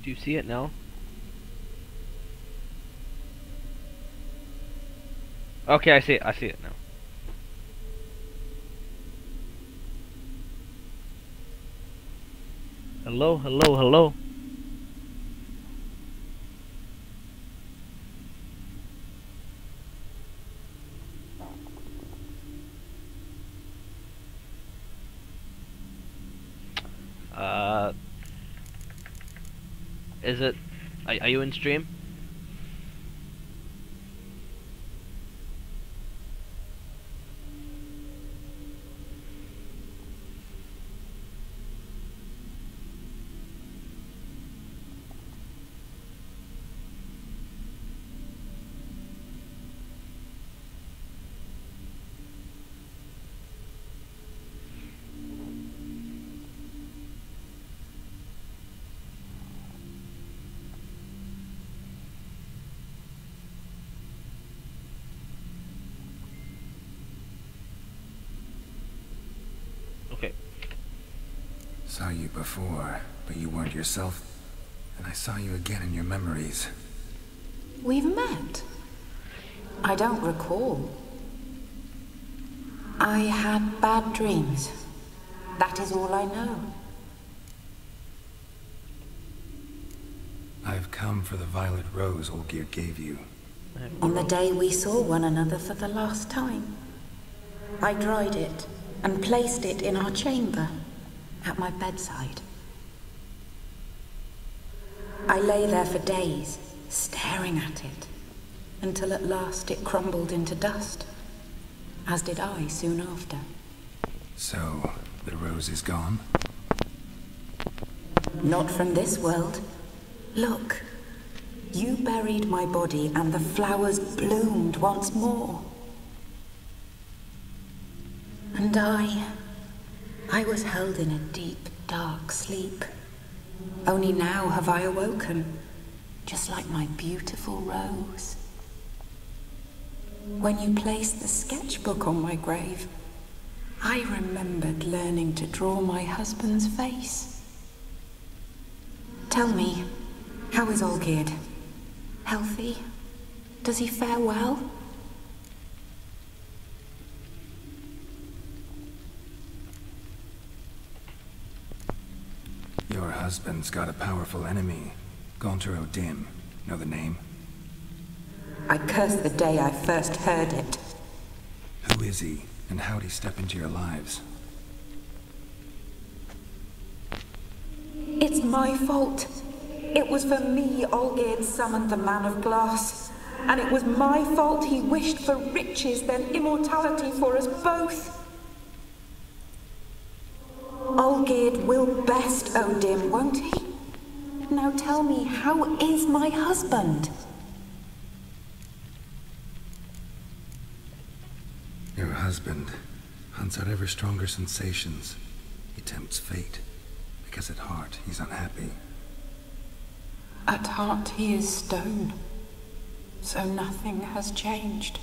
Do you see it now? Okay, I see it. I see it now. Hello, hello, hello. Uh, is it? Are you in stream? Okay. Saw you before, but you weren't yourself. And I saw you again in your memories. We've met? I don't recall. I had bad dreams. That is all I know. I've come for the violet rose Olgierd gave you. On the day we saw one another for the last time, I dried it and placed it in our chamber, at my bedside. I lay there for days, staring at it, until at last it crumbled into dust, as did I soon after. So, the rose is gone? Not from this world. Look, you buried my body and the flowers bloomed once more. And I was held in a deep, dark sleep. Only now have I awoken, just like my beautiful rose. When you placed the sketchbook on my grave, I remembered learning to draw my husband's face. Tell me, how is Olgierd? Healthy? Does he fare well? Your husband's got a powerful enemy. Gaunter O'Dim. Know the name? I curse the day I first heard it. Who is he, and how'd he step into your lives? It's my fault. It was for me Olgierd summoned the Man of Glass. And it was my fault he wished for riches, then immortality for us both. Olgierd will best O'Dim, won't he? Now tell me, how is my husband? Your husband hunts out ever stronger sensations. He tempts fate, because at heart he's unhappy. At heart he is stone, so nothing has changed.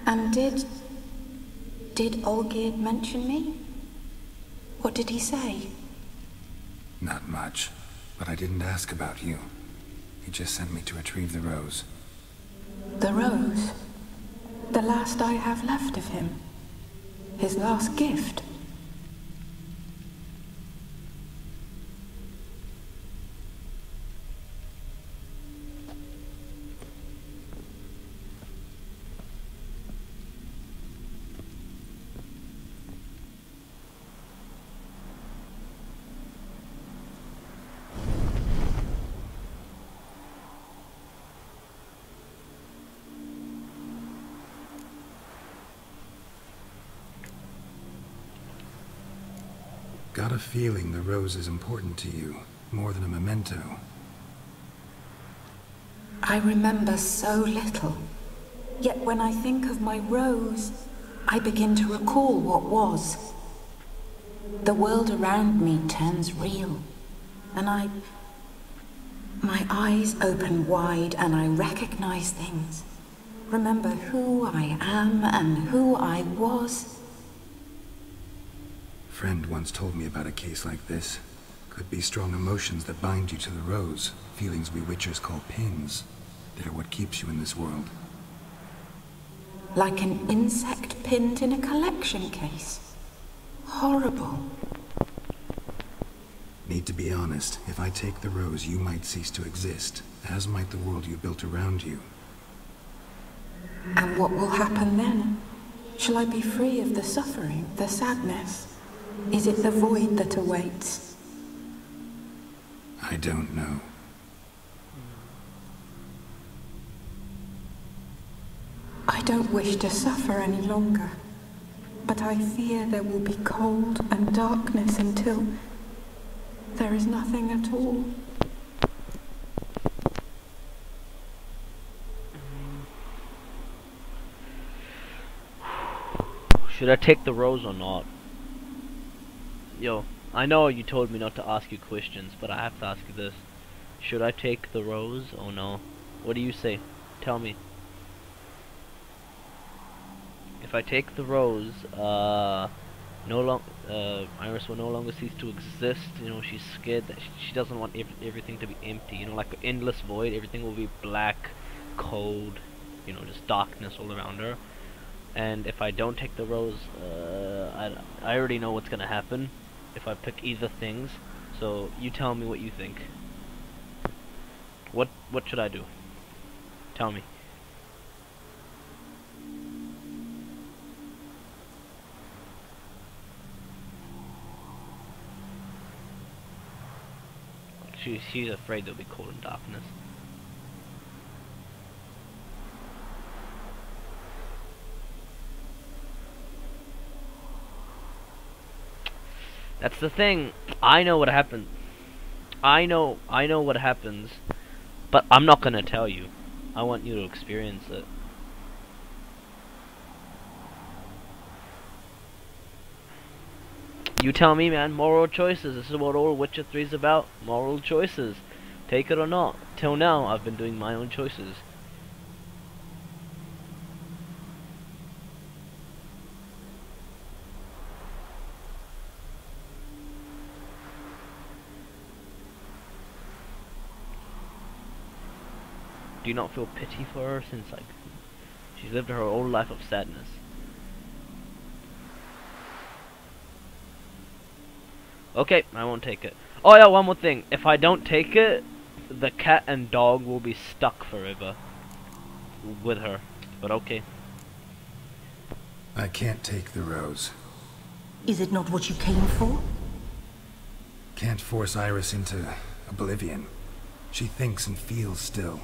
And did Olgierd mention me? What did he say? Not much, but I didn't ask about you. He just sent me to retrieve the rose. The rose? The last I have left of him? His last gift? Got a feeling the rose is important to you, more than a memento. I remember so little. Yet when I think of my rose, I begin to recall what was. The world around me turns real, and my eyes open wide and I recognize things. Remember who I am and who I was. Friend once told me about a case like this. Could be strong emotions that bind you to the rose, feelings we witchers call pins. They're what keeps you in this world. Like an insect pinned in a collection case. Horrible. Need to be honest, if I take the rose, you might cease to exist, as might the world you built around you. And what will happen then? Shall I be free of the suffering, the sadness? Is it the void that awaits? I don't know. I don't wish to suffer any longer, but I fear there will be cold and darkness until there is nothing at all. Should I take the rose or not? Yo, I know you told me not to ask you questions, but I have to ask you this. Should I take the rose or no? What do you say? Tell me. If I take the rose, Iris will no longer cease to exist. You know, she's scared that she doesn't want everything to be empty. You know, like an endless void. Everything will be black, cold. You know, just darkness all around her. And if I don't take the rose, I already know what's gonna happen if I pick either things. So you tell me what you think. What should I do? Tell me. She's afraid there'll be cold and darkness. That's the thing. I know what happens. I know what happens, but I'm not gonna tell you. I want you to experience it. You tell me, man. Moral choices. This is what all Witcher 3 is about. Moral choices. Take it or not. Till now, I've been doing my own choices. Do you not feel pity for her since, like, she's lived her whole life of sadness? Okay, I won't take it. Oh yeah, one more thing. If I don't take it, the cat and dog will be stuck forever with her. But okay. I can't take the rose. Is it not what you came for? Can't force Iris into oblivion. She thinks and feels still,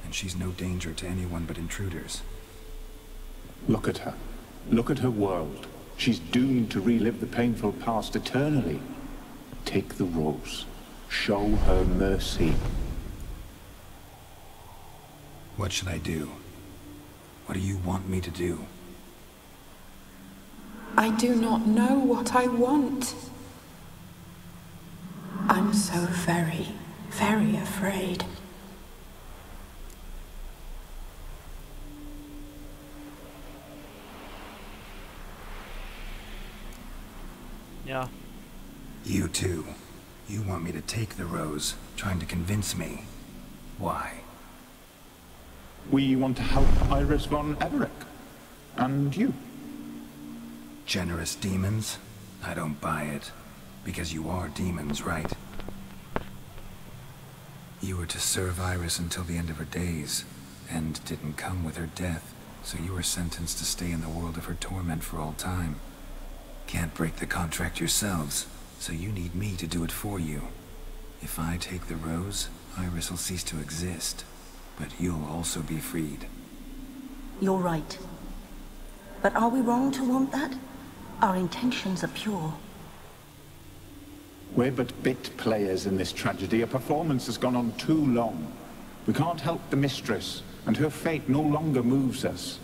and she's no danger to anyone but intruders. Look at her. Look at her world. She's doomed to relive the painful past eternally. Take the rose. Show her mercy. What should I do? What do you want me to do? I do not know what I want. I'm so very, very afraid. Yeah. You too. You want me to take the rose, trying to convince me. Why? We want to help Iris von Everec. And you. Generous demons? I don't buy it. Because you are demons, right? You were to serve Iris until the end of her days, and didn't come with her death, so you were sentenced to stay in the world of her torment for all time. Can't break the contract yourselves, so you need me to do it for you. If I take the rose, Iris will cease to exist, but you'll also be freed. You're right. But are we wrong to want that? Our intentions are pure. We're but bit players in this tragedy. A performance has gone on too long. We can't help the mistress, and her fate no longer moves us.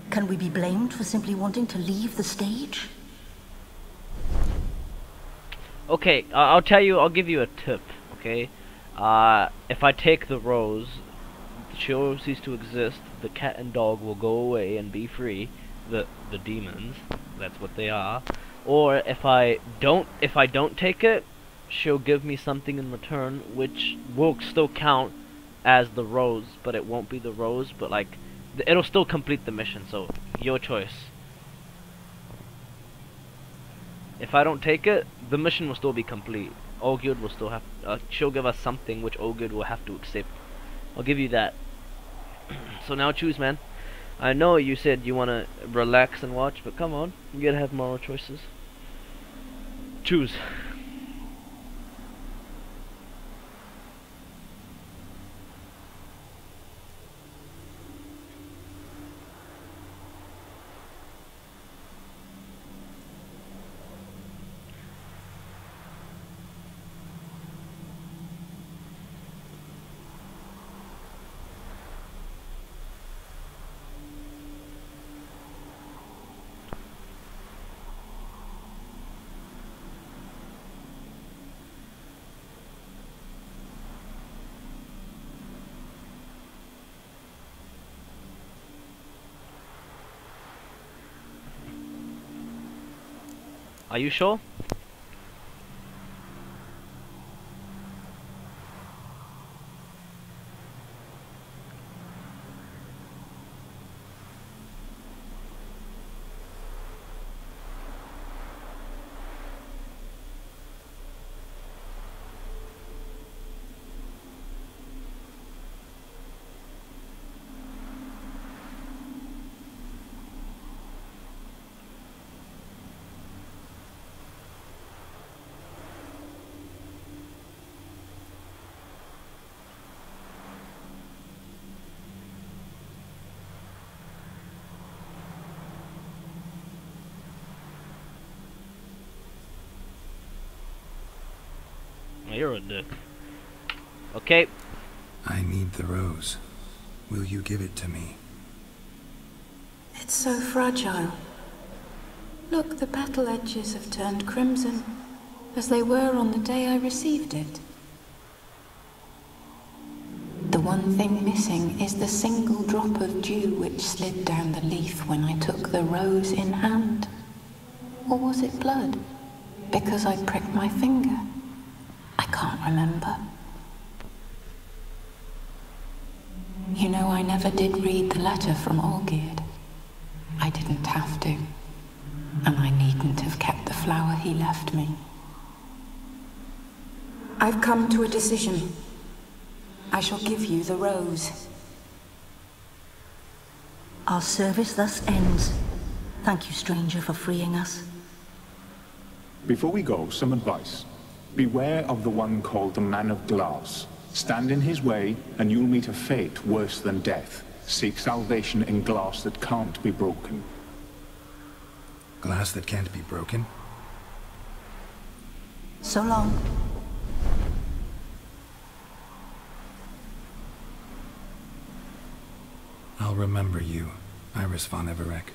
Can we be blamed for simply wanting to leave the stage? Okay, I'll tell you, I'll give you a tip, okay? If I take the rose, she'll cease to exist, the cat and dog will go away and be free, the demons, that's what they are. Or if I don't take it, she'll give me something in return, which will still count as the rose, but it won't be the rose, but like it'll still complete the mission. So your choice. If I don't take it, the mission will still be complete. Olgierd will still have. She'll give us something which Olgierd will have to accept. I'll give you that. So now choose, man. I know you said you want to relax and watch, but come on, you gotta have moral choices. Choose. Are you sure? You're a dick. Okay. I need the rose. Will you give it to me? It's so fragile. Look, the petal edges have turned crimson, as they were on the day I received it. The one thing missing is the single drop of dew which slid down the leaf when I took the rose in hand. Or was it blood? Because I pricked my finger. I can't remember. You know, I never did read the letter from Olgierd. I didn't have to. And I needn't have kept the flower he left me. I've come to a decision. I shall give you the rose. Our service thus ends. Thank you, stranger, for freeing us. Before we go, some advice. Beware of the one called the Man of Glass. Stand in his way, and you'll meet a fate worse than death. Seek salvation in glass that can't be broken. Glass that can't be broken? So long. I'll remember you, Iris von Everec.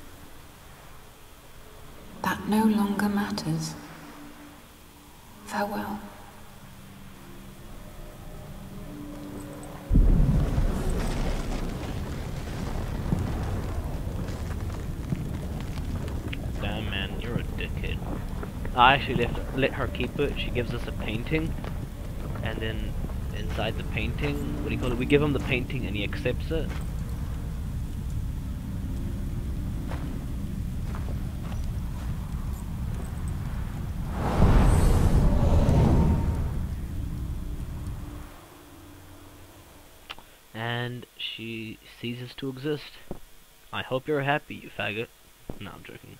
That no longer matters. Farewell. Damn, man, you're a dickhead. I actually let her keep it. She gives us a painting, and then inside the painting, what do you call it? We give him the painting, and he accepts it. And she ceases to exist. I hope you're happy, you faggot. No, I'm joking.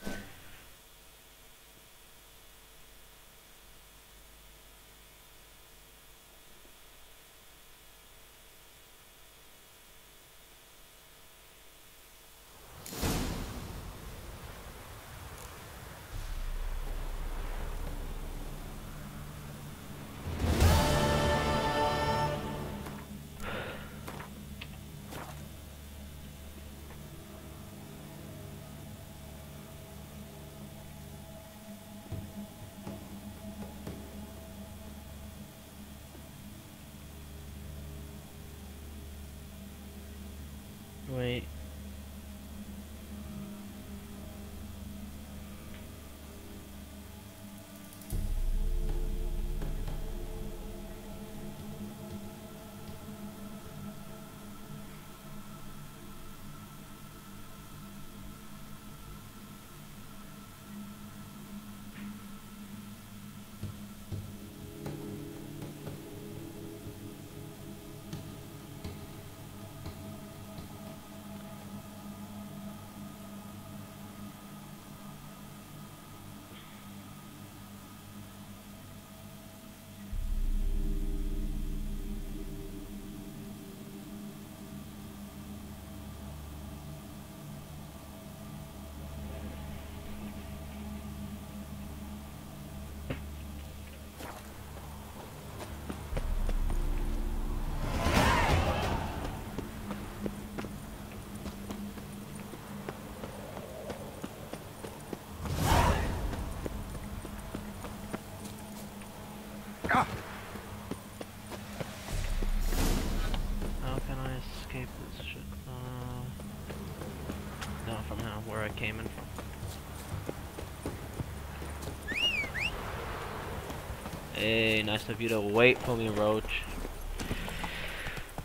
Hey, nice of you to wait for me, Roach.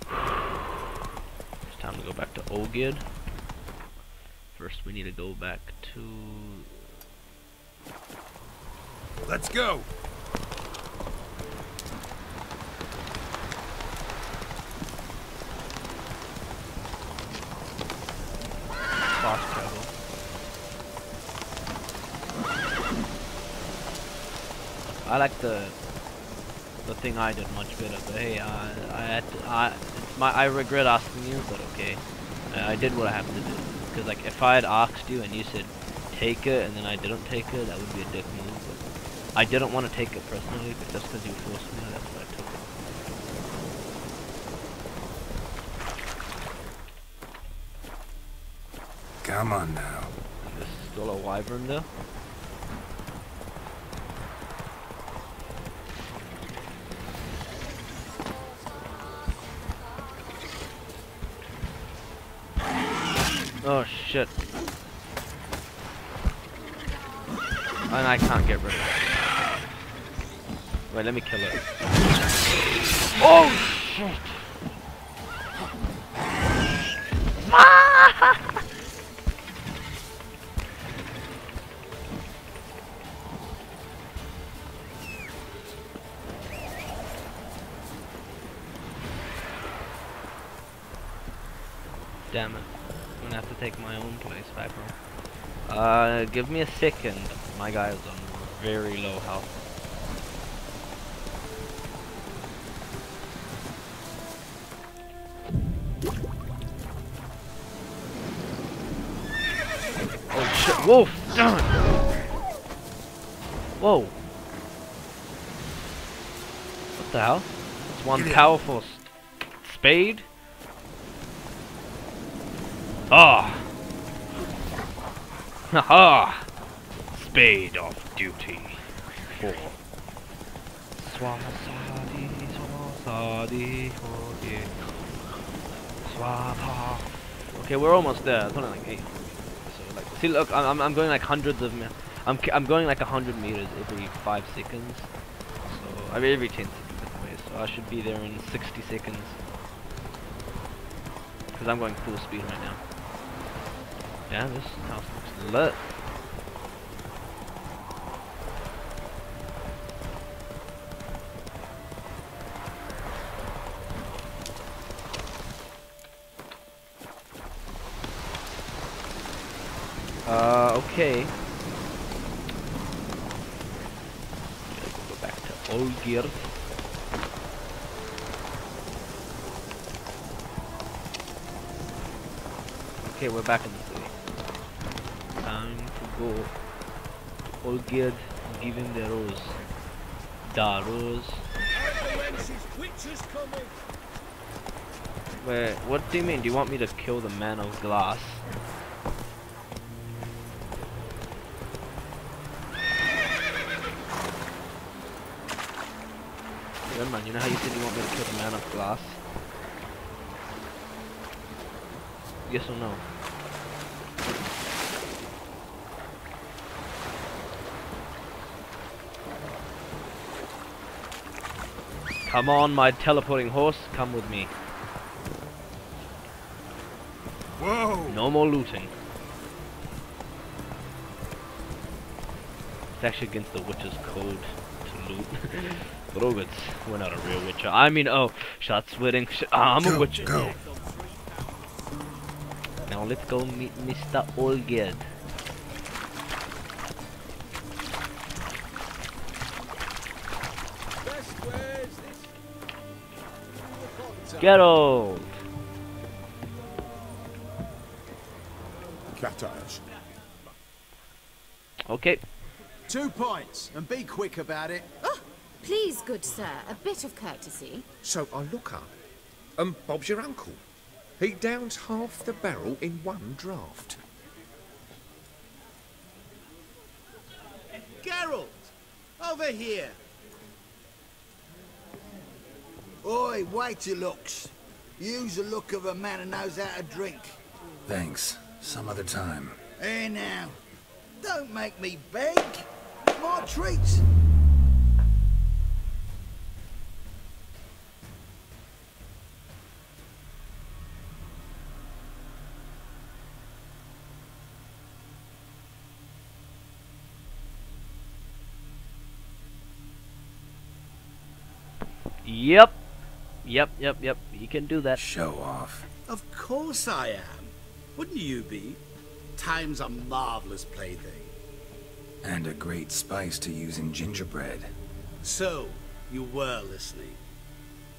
It's time to go back to Olgid. First, we need to go back to... Let's go! Fast travel. I like the thing I did much better, but hey, I regret asking you, but okay, I did what I have to do. Because like if I had asked you and you said take it and then I didn't take it, that would be a dick move. But I didn't want to take it personally, but just because you forced me, that's why I took it. Come on now. There's still a wyvern there. Oh shit. And I can't get rid of it. Wait, let me kill it. Oh shit! Damn it. I'm gonna have to take my own place back home. Give me a second. My guy is on very low health. Oh shit, whoa! Damn it! Whoa! What the hell? It's one powerful spade? Ah! Haha! Spade of duty. 4. Swasadi, swasadi, swapa. Okay, we're almost there. It's only like 8. So like, see, look, I'm going like hundreds of I'm going like 100 meters every 5 seconds. So I mean every 10 seconds anyway. So I should be there in 60 seconds. Because I'm going full speed right now. Damn, this house looks lit. Okay. Go back to Olgir. Okay, we're back in the city. Time to go. Olgir, give him the rose. Da rose. Wait, what do you mean? Do you want me to kill the man of glass? Never mind, you know how you said you want me to kill the man of glass? Yes or no? Come on, my teleporting horse, come with me. Whoa! No more looting. It's actually against the witch's code to loot. Robots, we're not a real witcher. I mean, oh, shot sweating. I'm a witcher. Go. Now let's go meet Mr. Olgerd. Geralt! Cat eyes. Okay. 2 pints, and be quick about it. Oh, please, good sir, a bit of courtesy. So I look up, and Bob's your uncle. He downs half the barrel in one draft. Geralt, over here. Oi, wait your looks. Use the look of a man who knows how to drink. Thanks. Some other time. Here now. Don't make me beg. More treats. Yep. Yep. You can do that. Show off. Of course I am. Wouldn't you be? Time's a marvelous plaything. And a great spice to use in gingerbread. So, you were listening.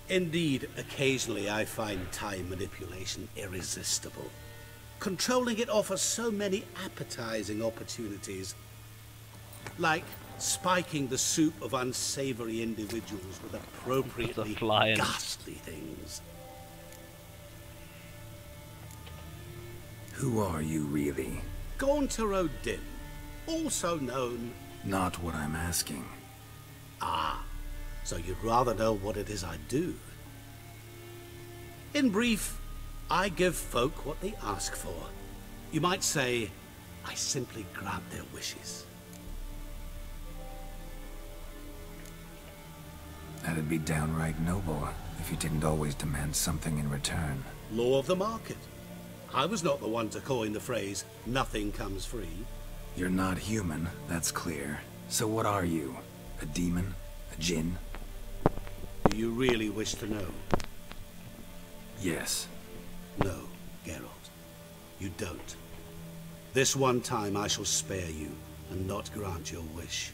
Indeed, occasionally I find time manipulation irresistible. Controlling it offers so many appetizing opportunities. Like spiking the soup of unsavory individuals with appropriately ghastly things. Who are you, really? Gaunter O'Dim, also known... Not what I'm asking. Ah, so you'd rather know what it is I do. In brief, I give folk what they ask for. You might say, I simply grant their wishes. That'd be downright noble, if you didn't always demand something in return. Law of the market. I was not the one to coin the phrase, nothing comes free. You're not human, that's clear. So what are you? A demon? A djinn? Do you really wish to know? Yes. No, Geralt. You don't. This one time I shall spare you, and not grant your wish.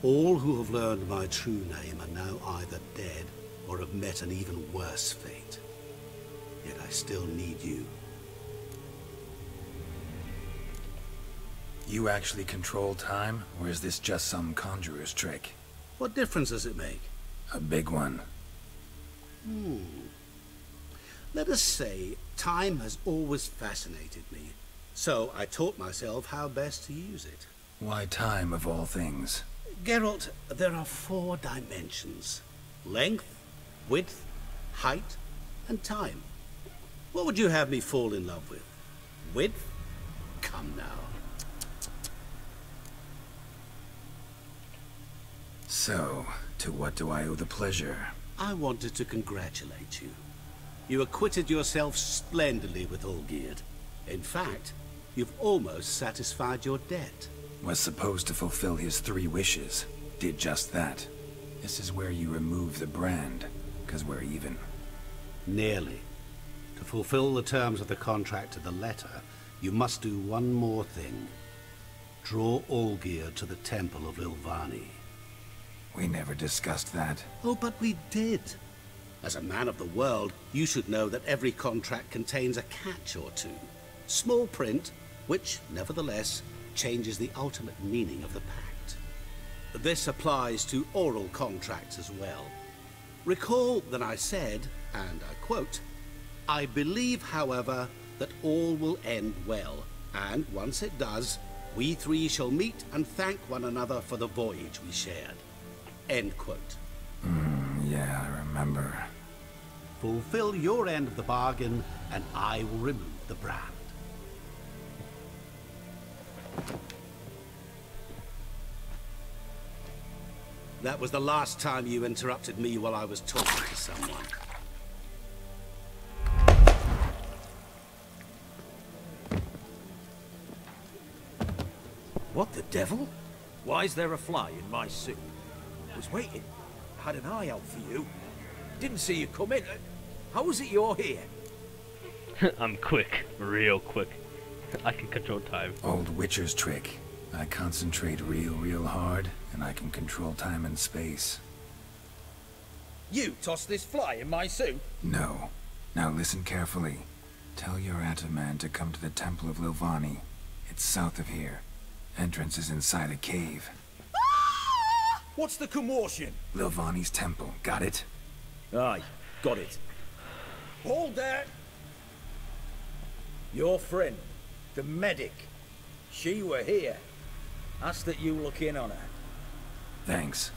All who have learned my true name are now either dead, or have met an even worse fate. Yet I still need you. You actually control time, or is this just some conjurer's trick? What difference does it make? A big one. Let us say, time has always fascinated me. So I taught myself how best to use it. Why time, of all things? Geralt, there are 4 dimensions. Length, width, height, and time. What would you have me fall in love with? Width? Come now. So, to what do I owe the pleasure? I wanted to congratulate you. You acquitted yourself splendidly with Olgierd. In fact, you've almost satisfied your debt. Was supposed to fulfill his 3 wishes. Did just that. This is where you remove the brand, because we're even. Nearly. To fulfill the terms of the contract to the letter, you must do one more thing. Draw Olgierd to the Temple of Lilvani. We never discussed that. Oh, but we did. As a man of the world, you should know that every contract contains a catch or two. Small print, which, nevertheless, changes the ultimate meaning of the pact. This applies to oral contracts as well. Recall that I said, and I quote, "I believe, however, that all will end well, and once it does, we 3 shall meet and thank one another for the voyage we shared." End quote. Yeah, I remember. Fulfill your end of the bargain, and I will remove the brand. That was the last time you interrupted me while I was talking to someone. What the devil? Why is there a fly in my suit? Was waiting. Had an eye out for you. Didn't see you come in. How is it you're here? I'm quick. Real quick. I can control time. Old Witcher's trick. I concentrate real hard, and I can control time and space. You tossed this fly in my suit? No. Now listen carefully. Tell your Ataman to come to the Temple of Lilvani. It's south of here. Entrance is inside a cave. What's the commotion? Lilvani's temple, got it? Aye, got it. Hold there! Your friend, the medic. She were here. Ask that you look in on her. Thanks.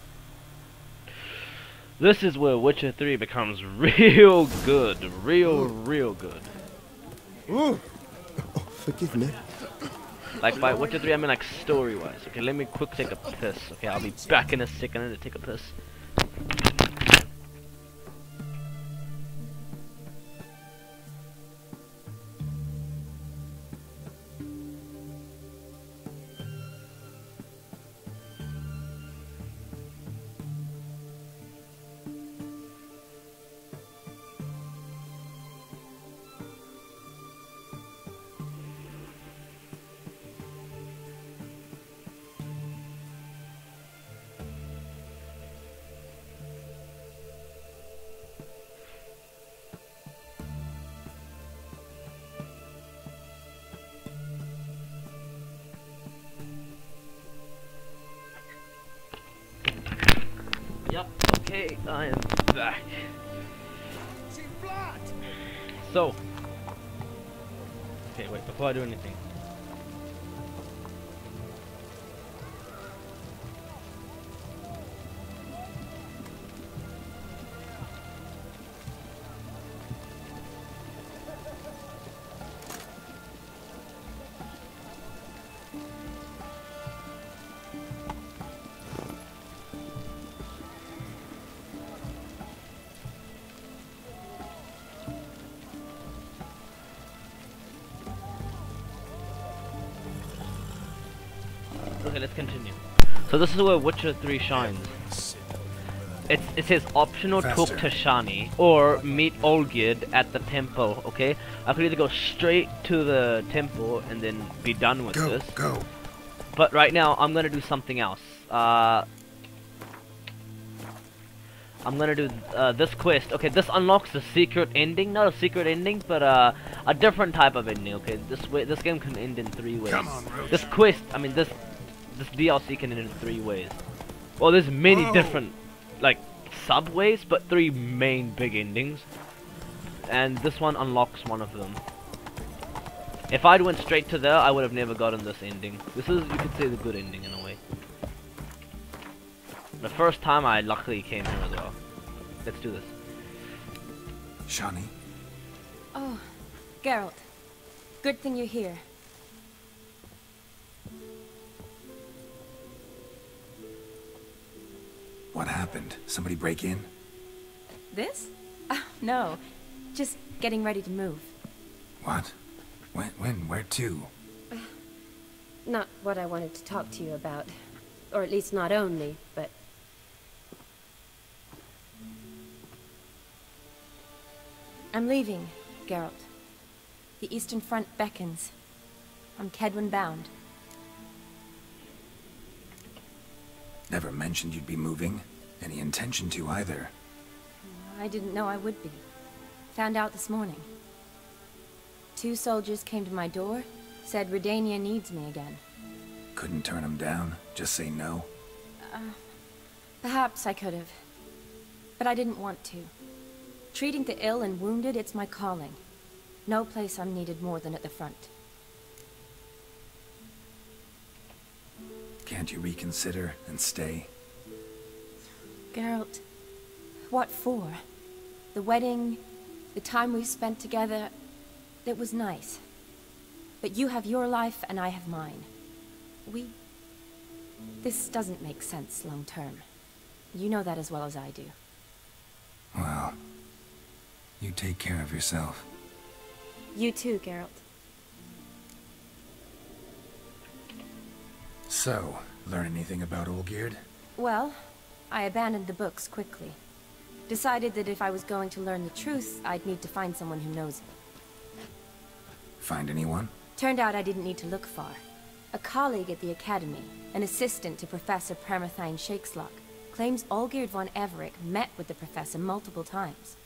This is where Witcher 3 becomes real good. Real good. Ooh. Oh, forgive me. Like by Witcher 3, I mean like story-wise. Okay, let me quick take a piss. Okay, I'll be back in a second. I need to take a piss. Okay, I am back. So, okay, wait, before I do anything. Okay, let's continue. So this is where Witcher 3 shines. It says optional talk to Shani or meet Olgierd at the temple, okay? I could either go straight to the temple and then be done with this. Go. But right now I'm gonna do something else. I'm gonna do this quest. Okay, this unlocks a secret ending. Not a secret ending, but a different type of ending. Okay, this game can end in 3 ways. Come on, Roach. This quest, I mean this DLC can end in 3 ways. Well, there's many different like sub-ways, but 3 main big endings. And this one unlocks one of them. If I'd went straight to there, I would have never gotten this ending. This is, you could say, the good ending in a way. The first time I luckily came here as well. Let's do this. Shani? Oh, Geralt. Good thing you're here. What happened? Somebody break in? This? Oh, no. Just getting ready to move. What? When? Where to? Not what I wanted to talk to you about. Or at least not only, but... I'm leaving, Geralt. The Eastern Front beckons. I'm Kedwin bound. Never mentioned you'd be moving. Any intention to either. I didn't know I would be. Found out this morning. 2 soldiers came to my door, said Redania needs me again. Couldn't turn him down? Just say no? Perhaps I could have. But I didn't want to. Treating the ill and wounded, it's my calling. No place I'm needed more than at the front. Can't you reconsider and stay? Geralt, what for? The wedding, the time we spent together, it was nice. But you have your life and I have mine. This doesn't make sense long term. You know that as well as I do. Well, you take care of yourself. You too, Geralt. So, learn anything about Olgierd? Well, I abandoned the books quickly. Decided that if I was going to learn the truth, I'd need to find someone who knows it. Find anyone? Turned out I didn't need to look far. A colleague at the Academy, an assistant to Professor Permathine Shakeslock, claims Olgierd von Everec met with the professor multiple times.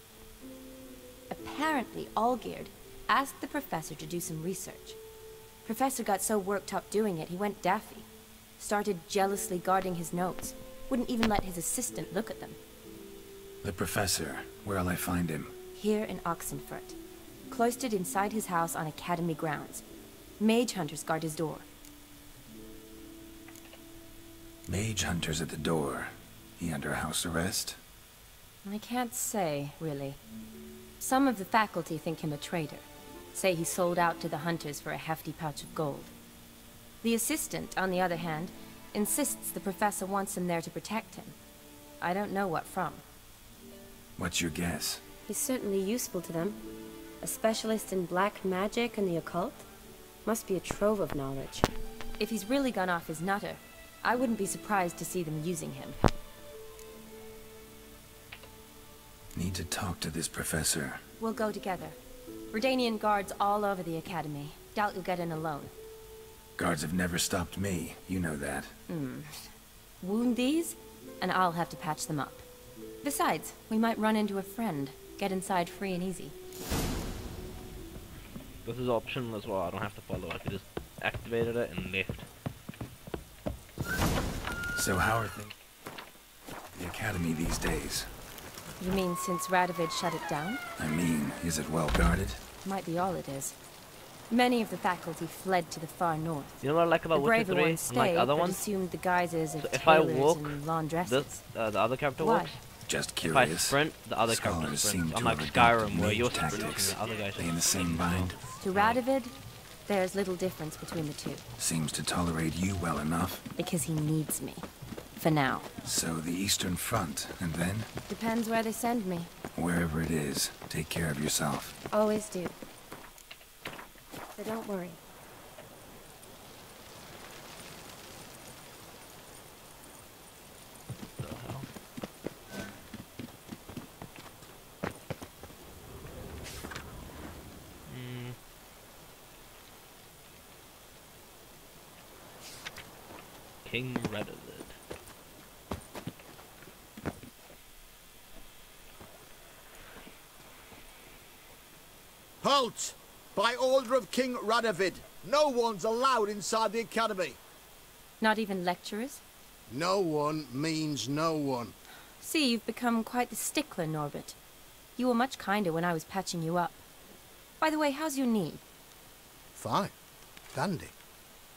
Apparently, Olgierd asked the professor to do some research. Professor got so worked up doing it, he went daffy. Started jealously guarding his notes. Wouldn't even let his assistant look at them. The professor. Where'll I find him? Here in Oxenfurt. Cloistered inside his house on Academy grounds. Mage hunters guard his door. Mage hunters at the door. He under house arrest? I can't say, really. Some of the faculty think him a traitor. Say he sold out to the hunters for a hefty pouch of gold. The assistant, on the other hand, insists the professor wants him there to protect him. I don't know what from. What's your guess? He's certainly useful to them. A specialist in black magic and the occult? Must be a trove of knowledge. If he's really gone off his nutter, I wouldn't be surprised to see them using him. Need to talk to this professor. We'll go together. Redanian guards all over the Academy. Doubt you'll get in alone. Guards have never stopped me. You know that. Wound these, and I'll have to patch them up. Besides, we might run into a friend. Get inside free and easy. This is optional as well. I don't have to follow. I could just activated it and left. So how are things? the Academy these days? You mean since Radovid shut it down? I mean, is it well guarded? Might be all it is. Many of the faculty fled to the far north. You know what I like about the Witcher braver 3? ones Unlike stayed, other but ones? assumed the guises of So if I tailors walk, and laundresses. this, the other character Why? walks. Just If curious. I sprint, the other character Scholars seem sprints. to Unlike have adopted Skyrim, where mage you're sprinting, tactics. the other guys They in the just same bind? To Radovid, there's little difference between the two. Seems to tolerate you well enough. Because he needs me. For now. So the Eastern Front, and then? Depends where they send me. Wherever it is, take care of yourself. Always do. So don't worry. King Radovid. Halt! By order of King Radovid, no one's allowed inside the Academy. Not even lecturers? No one means no one. See, you've become quite the stickler, Norbert. You were much kinder when I was patching you up. By the way, how's your knee? Fine. Dandy.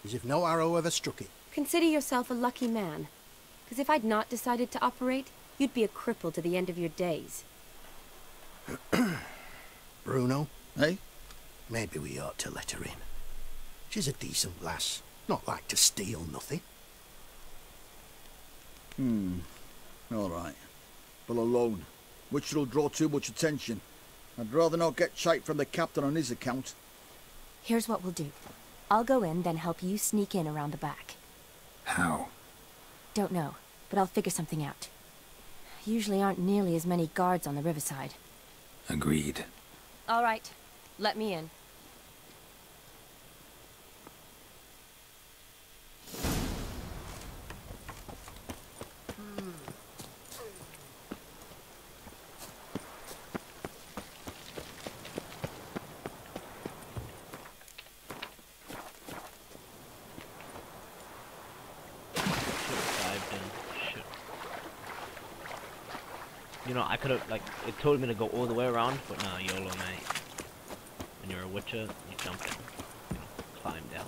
As if no arrow ever struck it. Consider yourself a lucky man. Because if I'd not decided to operate, you'd be a cripple to the end of your days. Bruno, eh? Maybe we ought to let her in. She's a decent lass. Not like to steal nothing. All right. But alone, which will draw too much attention. I'd rather not get shite from the captain on his account. Here's what we'll do. I'll go in, then help you sneak in around the back. How? Don't know, but I'll figure something out. Usually aren't nearly as many guards on the riverside. Agreed. All right. Let me in. You know, I could have, like, it told me to go all the way around, but nah, YOLO, mate. When you're a Witcher, you jump down. You know, climb down.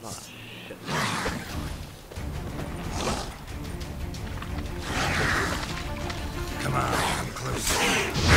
Ah, shit. Come on, come close.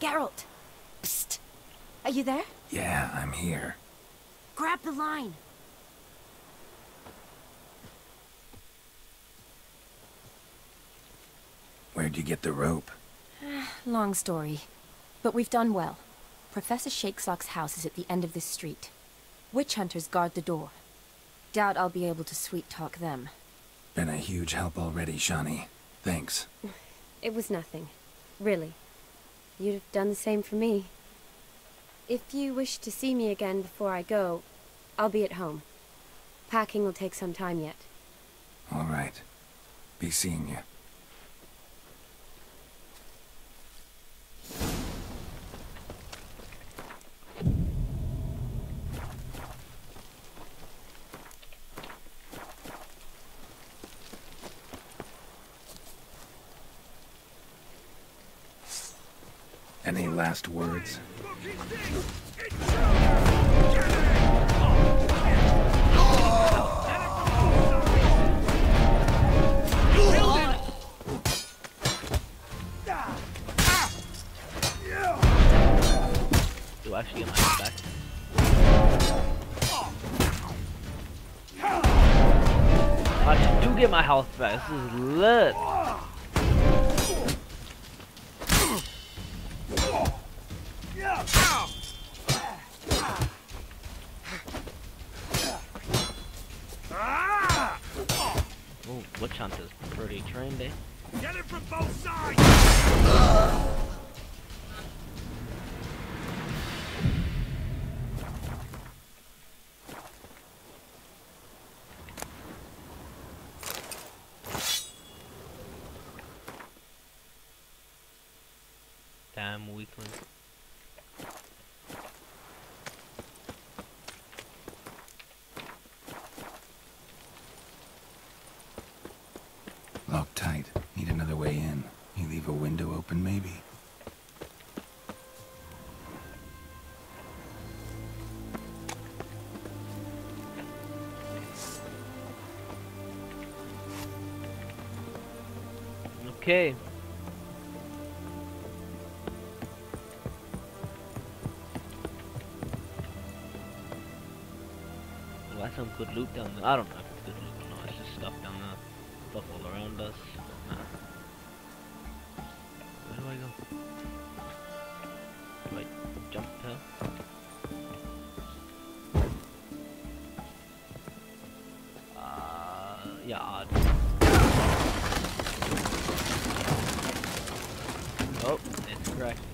Geralt! Psst! Are you there? Yeah, I'm here. Grab the line! Where'd you get the rope? Long story. But we've done well. Professor Shakesock's house is at the end of this street. Witch hunters guard the door. Doubt I'll be able to sweet-talk them. Been a huge help already, Shani. Thanks. It was nothing. Really. You'd have done the same for me. If you wish to see me again before I go, I'll be at home. Packing will take some time yet. All right. Be seeing you. Any last words? Do I actually get my health back? I actually do get my health back. This is lit. witch hunter's pretty trained, eh? Get it from both sides! Damn weakling. Locked tight. Need another way in. You leave a window open, maybe? Okay. Well, that's some good loot down there. I don't know if it's good loot or not. It's just stuff down there. Stuff all around us. Nah. Where do I go? Do I jump here? Yeah, odd. Oh, it's cracking.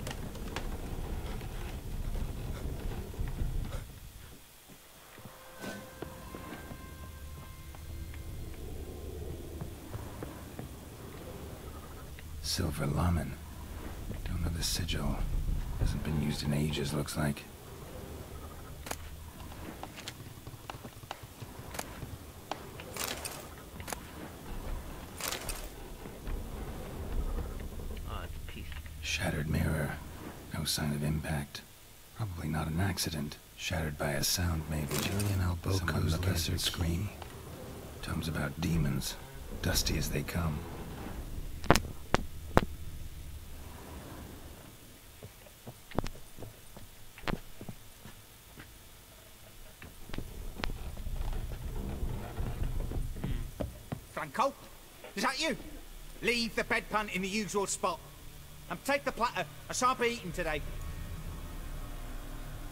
Silver Lamen. Don't know the sigil. Hasn't been used in ages, looks like. Oh, it's a piece. Shattered mirror. No sign of impact. Probably not an accident. Shattered by a sound, maybe. Julian Alboco's lesser scream. Tomes about demons. Dusty as they come. Franco? Is that you? Leave the bedpan in the usual spot. And take the platter. I shan't be eating today.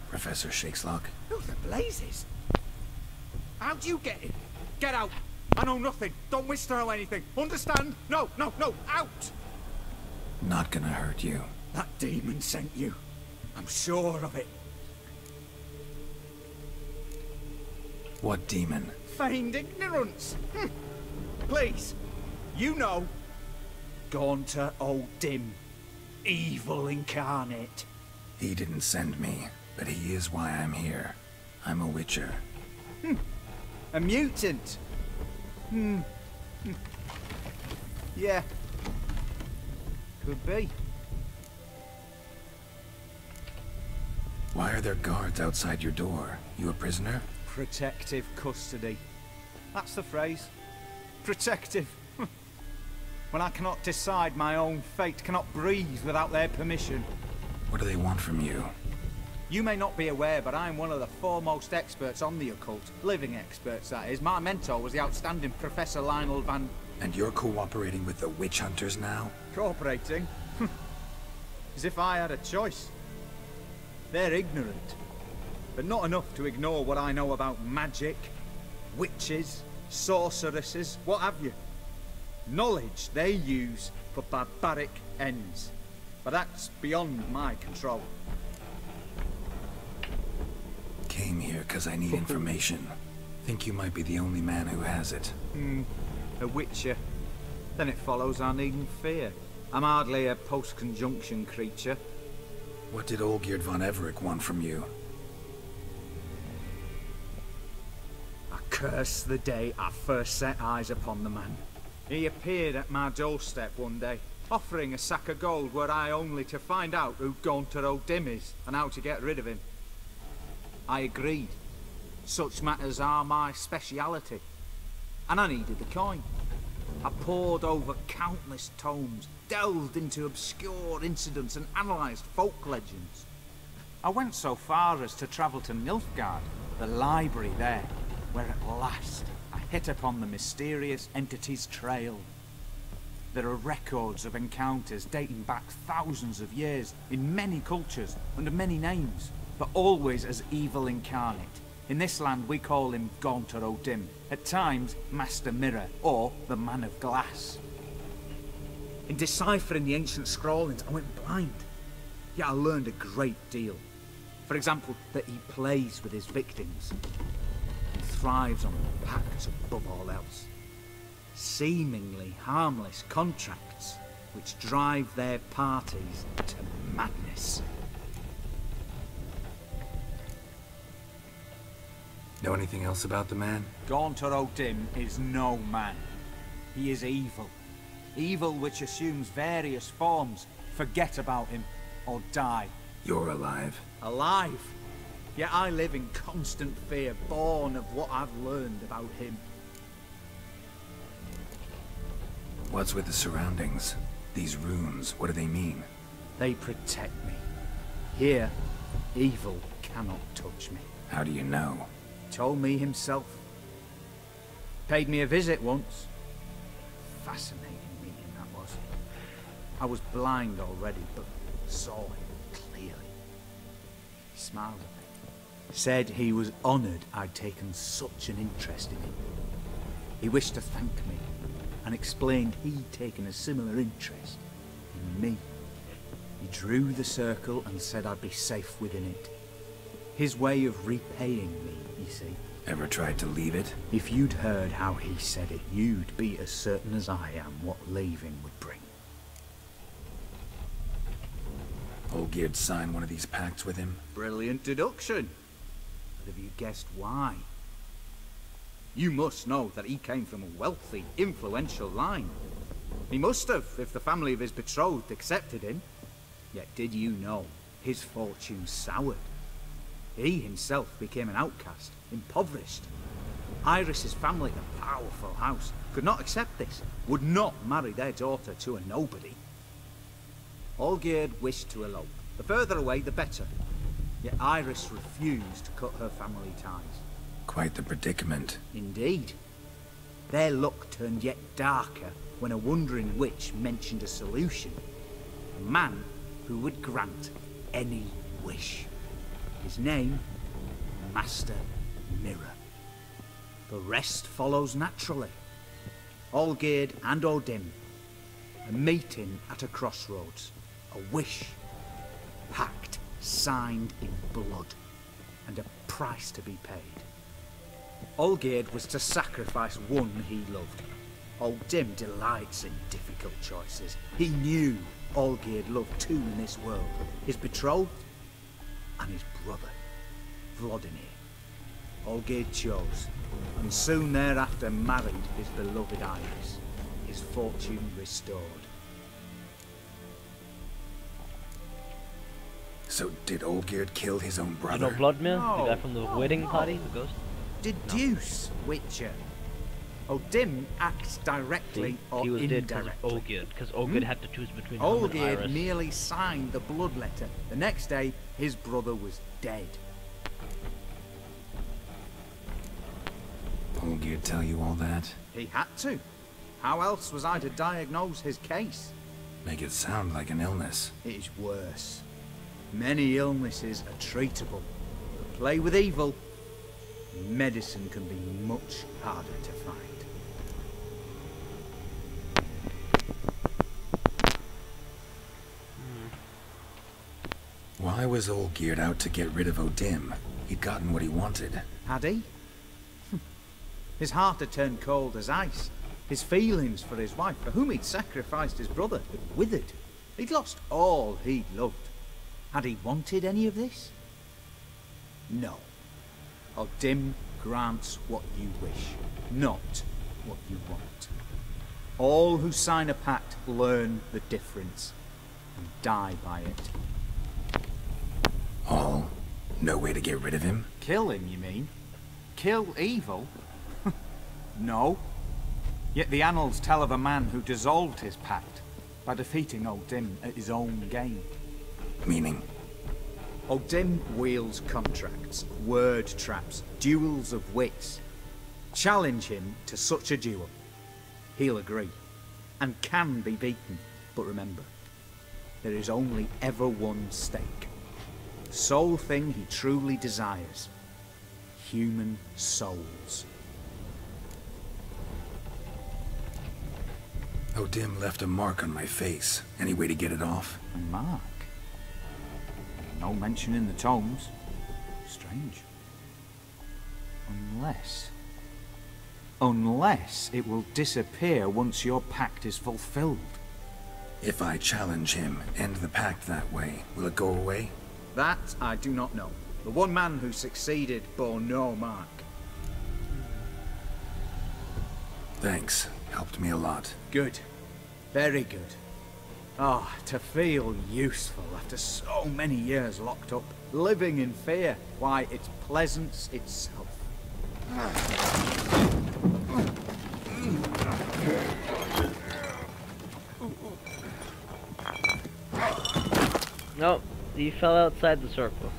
Professor Shakeslock. Who the blazes? How'd you get in? Get out. I know nothing. Don't wish to know anything. Understand? No, no, no. Out! Not gonna hurt you. That demon sent you. I'm sure of it. What demon? Feigned ignorance. Please. You know. Gaunter O'Dim. Evil incarnate. He didn't send me, but he is why I'm here. I'm a witcher. A mutant. Yeah. Could be. Why are there guards outside your door? You a prisoner? Protective custody. That's the phrase. Protective. When I cannot decide my own fate, cannot breathe without their permission. What do they want from you? You may not be aware, but I'm one of the foremost experts on the occult. Living experts, that is. My mentor was the outstanding Professor Lionel Van... And you're cooperating with the witch hunters now? Cooperating? As if I had a choice. They're ignorant, but not enough to ignore what I know about magic, witches, sorceresses, what have you. Knowledge they use for barbaric ends. But that's beyond my control. Came here because I need information. Think you might be the only man who has it. A witcher. Then it follows I needn't fear. I'm hardly a post-conjunction creature. What did Olgierd von Everec want from you? I curse the day I first set eyes upon the man. He appeared at my doorstep one day, offering a sack of gold were I only to find out who Gaunter O'Dim is and how to get rid of him. I agreed. Such matters are my speciality. And I needed the coin. I pored over countless tomes, delved into obscure incidents and analysed folk legends. I went so far as to travel to Nilfgaard, the library there, where at last I hit upon the mysterious entity's trail. There are records of encounters dating back thousands of years, in many cultures, under many names, but always as evil incarnate, In this land, we call him Gaunter O'Dim, at times Master Mirror, or the Man of Glass. In deciphering the ancient scrawlings, I went blind. Yet I learned a great deal. For example, that he plays with his victims and thrives on pacts above all else. Seemingly harmless contracts which drive their parties to madness. Know anything else about the man? Gaunter O'Dim is no man. He is evil. Evil which assumes various forms. Forget about him, or die. You're alive. Alive? Yet I live in constant fear, born of what I've learned about him. What's with the surroundings? These runes, what do they mean? They protect me. Here, evil cannot touch me. How do you know? Told me himself. Paid me a visit once. Fascinating meeting that was. I was blind already, but saw him clearly. He smiled at me. Said he was honoured I'd taken such an interest in him. He wished to thank me, and explained he'd taken a similar interest in me. He drew the circle and said I'd be safe within it. His way of repaying me, you see. Ever tried to leave it? If you'd heard how he said it, you'd be as certain as I am what leaving would bring. Olgierd signed one of these pacts with him? Brilliant deduction. But have you guessed why? You must know that he came from a wealthy, influential line. He must have, if the family of his betrothed accepted him. Yet did you know his fortune soured? He himself became an outcast, impoverished. Iris's family, a powerful house, could not accept this, would not marry their daughter to a nobody. Olgierd wished to elope. The further away, the better. Yet Iris refused to cut her family ties. Quite the predicament. Indeed. Their luck turned yet darker when a wandering witch mentioned a solution. A man who would grant any wish. His name, Master Mirror. The rest follows naturally. Olgierd and O'Dim, a meeting at a crossroads, a wish, a pact signed in blood, and a price to be paid. Olgierd was to sacrifice one he loved. O'Dim delights in difficult choices. He knew Olgierd loved two in this world, his betrothed and his brother, Vladimir. Olgierd chose, and soon thereafter married his beloved Iris, his fortune restored. So did Olgierd kill his own brother? You know Vladimir? No, the guy from the wedding party? The ghost? Deduce, Witcher. O'Dim acts directly See? or He was dead indirectly. because of Olgierd, because Olgierd had to choose between him and Olgierd Iris. merely signed the blood letter. The next day, his brother was dead. Olgierd tell you all that? He had to. How else was I to diagnose his case? Make it sound like an illness. It is worse. Many illnesses are treatable. But play with evil, medicine can be much harder to find. Why was Olgierd out to get rid of O'Dim? He'd gotten what he wanted. Had he? His heart had turned cold as ice. His feelings for his wife, for whom he'd sacrificed his brother, had withered. He'd lost all he'd loved. Had he wanted any of this? No. O'Dim grants what you wish, not what you want. All who sign a pact learn the difference and die by it. All? No way to get rid of him? Kill him, you mean? Kill evil? No. Yet the annals tell of a man who dissolved his pact by defeating O'Dim at his own game. Meaning? O'Dim wields contracts, word traps, duels of wits. Challenge him to such a duel. He'll agree, and can be beaten. But remember, there is only ever one stake. The sole thing he truly desires. human souls. O'Dim left a mark on my face. Any way to get it off? A mark? No mention in the tomes. Strange. Unless it will disappear once your pact is fulfilled. If I challenge him, end the pact that way, will it go away? That I do not know. The one man who succeeded bore no mark. Thanks. Helped me a lot. Good. Very good. Ah, to feel useful after so many years locked up, living in fear. Why, it's pleasance itself. Nope, he fell outside the circle.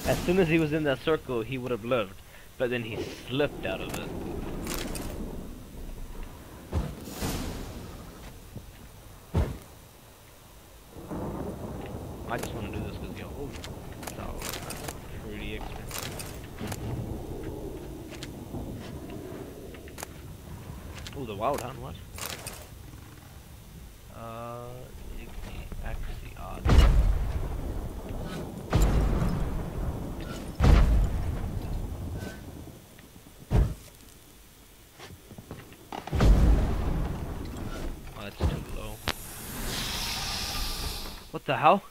As soon as he was in that circle, he would have lived, but then he slipped out of it. I just want to do this because, yo, oh, that's pretty expensive. Oh, the wild hunt, what? Actually odd. Oh, that's too low. What the hell?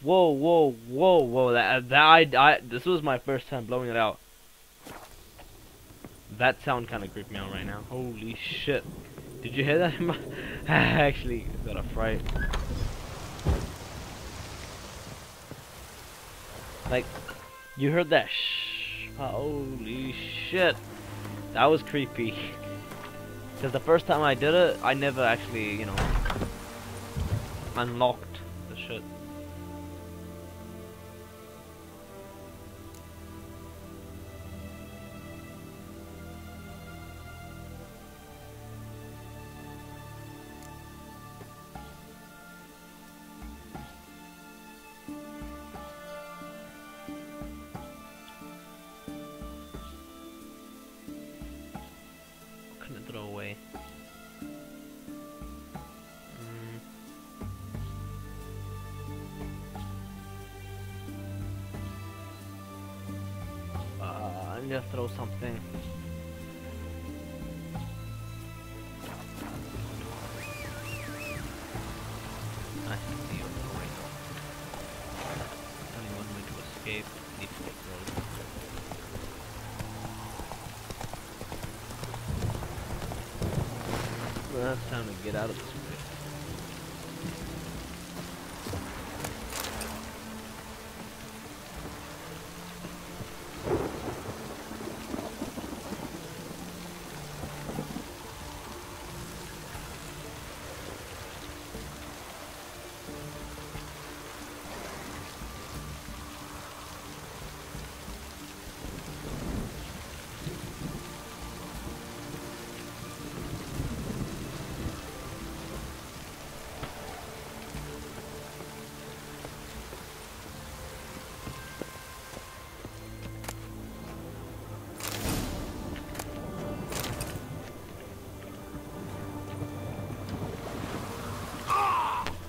Whoa, whoa, whoa, whoa! This was my first time blowing it out. That sound kind of creeped me out right now. Holy shit! Did you hear that? I actually got a fright. Like, you heard that? Holy shit! That was creepy. Because the first time I did it, I never actually, you know, unlocked the shit. Throw away. I'm gonna throw something. I see you. Oh, wait. Only one way to escape. Need to get road. Well, it's time to get out of this place.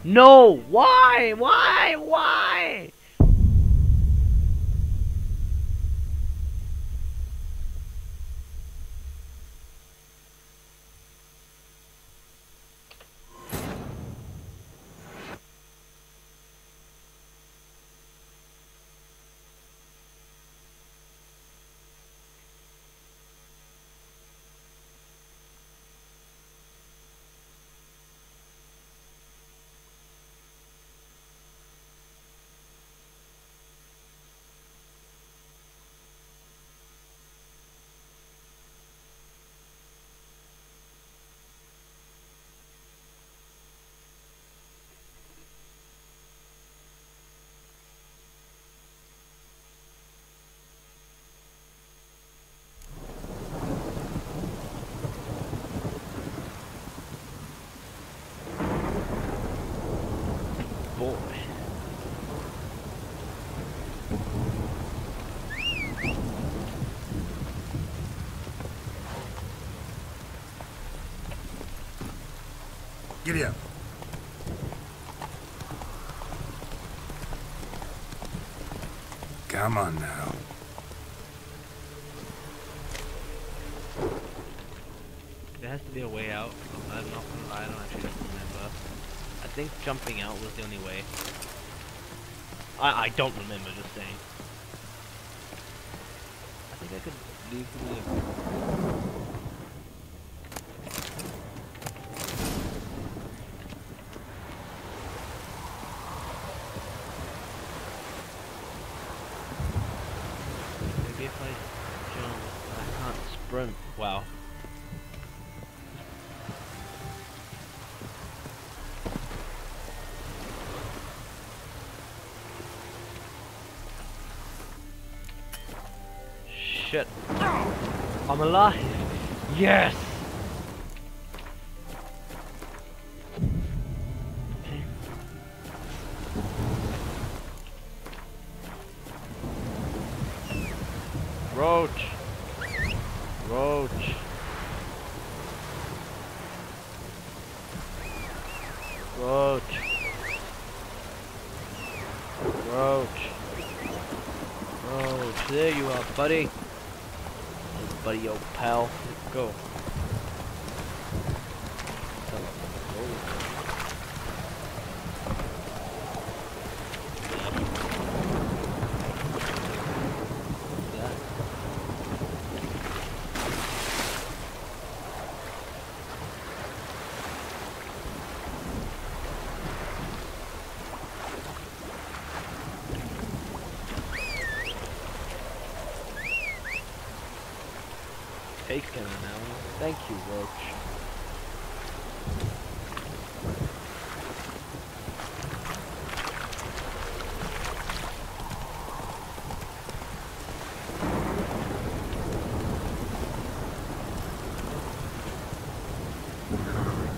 No! Why? Why? Why? Giddy up. Come on now. There has to be a way out. I'm not gonna lie, I don't actually remember. I think jumping out was the only way. I don't remember, just saying. I think I could leave the... Maybe if I jump, I can't sprint. Wow. Shit. I'm alive. Yes. Okay. Roach. Roach. Roach. Roach. Roach. There you are, buddy. Buddy, old pal. Let's go. Take him now. Thank you, Roach.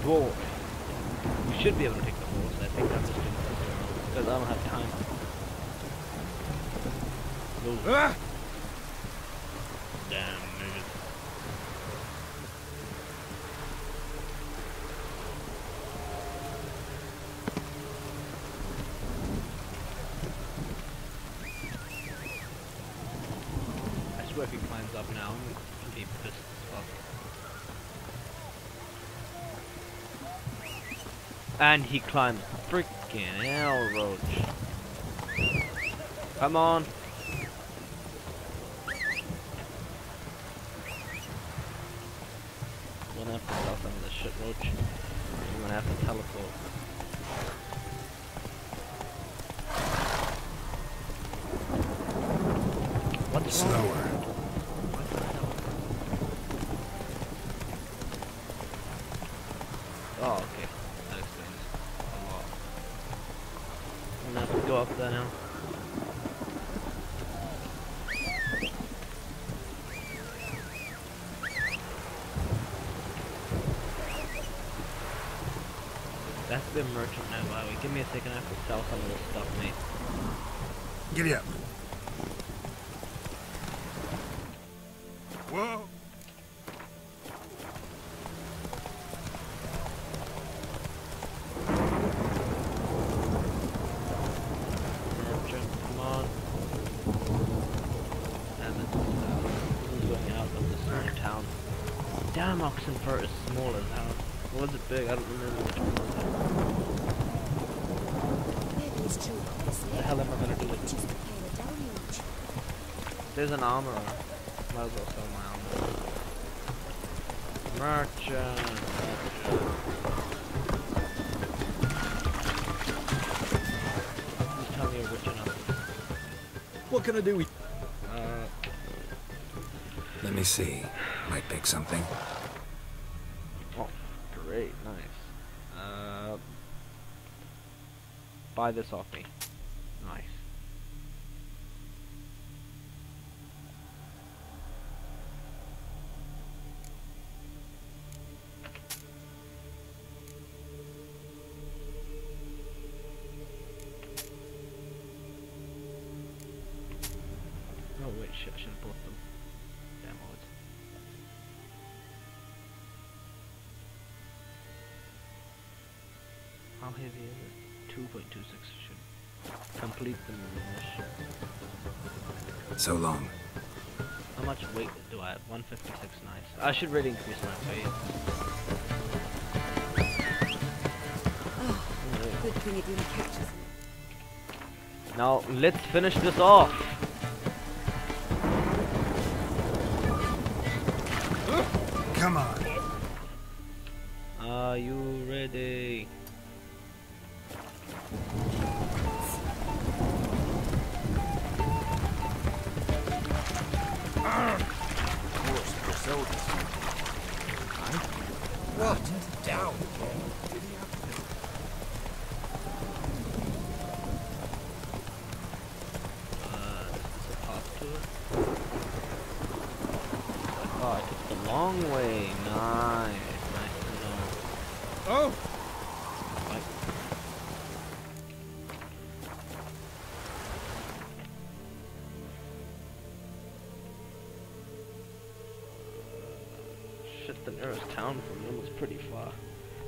Dwarf. We should be able to take the horse. I think I'm just doing this because I don't have time. Ah! Damn, nigga. I swear if he climbs up now, I'm gonna be pissed as fuck. And he climbs freaking hell, Roach. Come on. I'm gonna have to sell some of this shit, Roach. I'm gonna have to teleport. What's slower? What the hell? Oh, okay. That explains a lot. I'm gonna have to go up there now. That's the merchant now, by the way. Give me a second, I have to sell some of this stuff, mate. Giddy up. Whoa! Merchant, come on. Damn it. This is going out of this small town. Damn, Oxenfurt is small as hell. Or was it big? I don't remember which one was it. What the hell am I gonna do with this? There's an armorer. Might as well sell my armor. Merchant. Just tell me you're rich enough. What can I do with... Let me see. Might pick something. Oh, great, nice. Buy this off me. Nice. Oh wait, shit, I should have bought them. Damn odds. heavy is it? 2.26 should complete the mission. So long. How much weight do I have? 156, nice. I should really increase my weight. Oh, good thing it didn't catch us. Now, let's finish this off. Come on. Are you ready? What? Down. Is a path to it? Oh, I took the long way. Nice. Nice to know. Oh! Right. Shit, the nearest town from them was pretty far.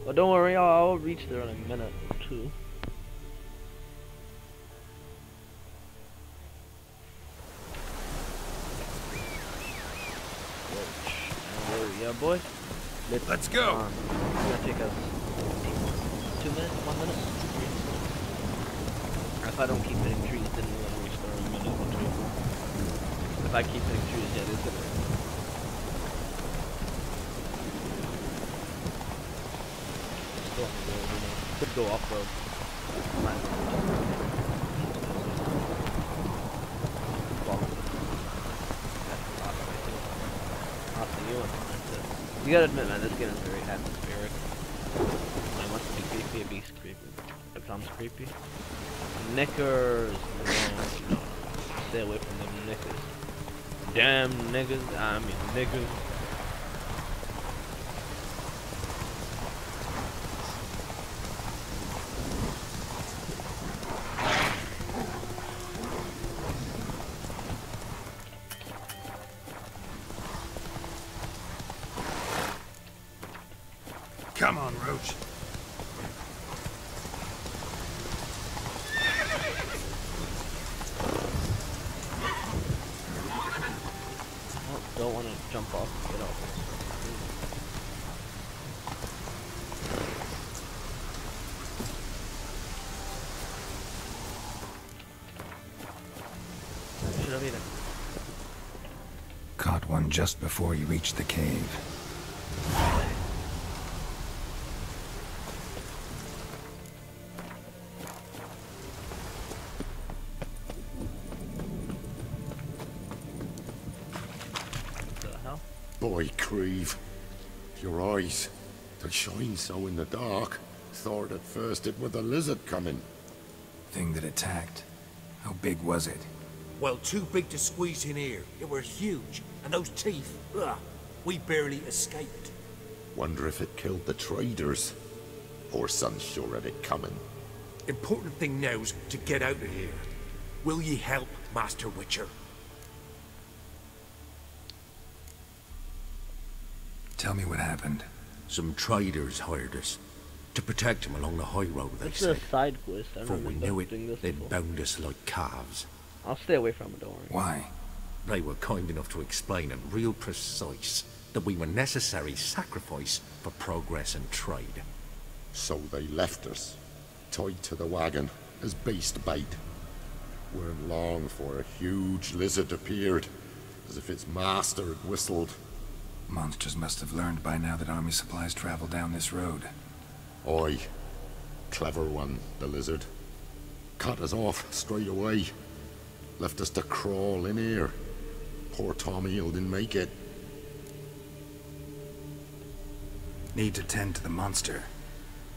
But don't worry, I'll reach there in a minute or two. Yeah, boy. Let's go. It's gonna take us 2 minutes, 1 minute. If I don't keep hitting trees, then we'll reach there in a minute or two. If I keep hitting trees, yeah, it's gonna. Still on the road, you know. Could go off road. Might as well you gotta admit, man, this game is very atmospheric. When it wants to be creepy, it becomes creepy. Knickers! No. Stay away from them knickers. Damn niggas, I mean niggas. Come on, Roach. Oh, don't want to jump off and get off. Should have eaten. Caught one just before you reached the cave. Boy, Creve, your eyes, they shine so in the dark. Thought at first it was a lizard coming. Thing that attacked. How big was it? Well, too big to squeeze in here. It were huge. And those teeth, ugh, we barely escaped. Wonder if it killed the traders. Poor son's sure of it coming. Important thing now's to get out of here. Will ye help, Master Witcher? Tell me what happened. Some traders hired us. To protect them along the high road, they It's said. a side quest. I Before we remember knew doing it, this they'd before. bound us like calves. I'll stay away from it, don't worry. Why? They were kind enough to explain in real precise that we were necessary sacrifice for progress and trade. So they left us, tied to the wagon, as beast bait. Weren't long before a huge lizard appeared, as if its master had whistled. Monsters must have learned by now that army supplies travel down this road. Oi. Clever one, the lizard. Cut us off straight away. Left us to crawl in here. Poor Tommy didn't make it. Need to tend to the monster.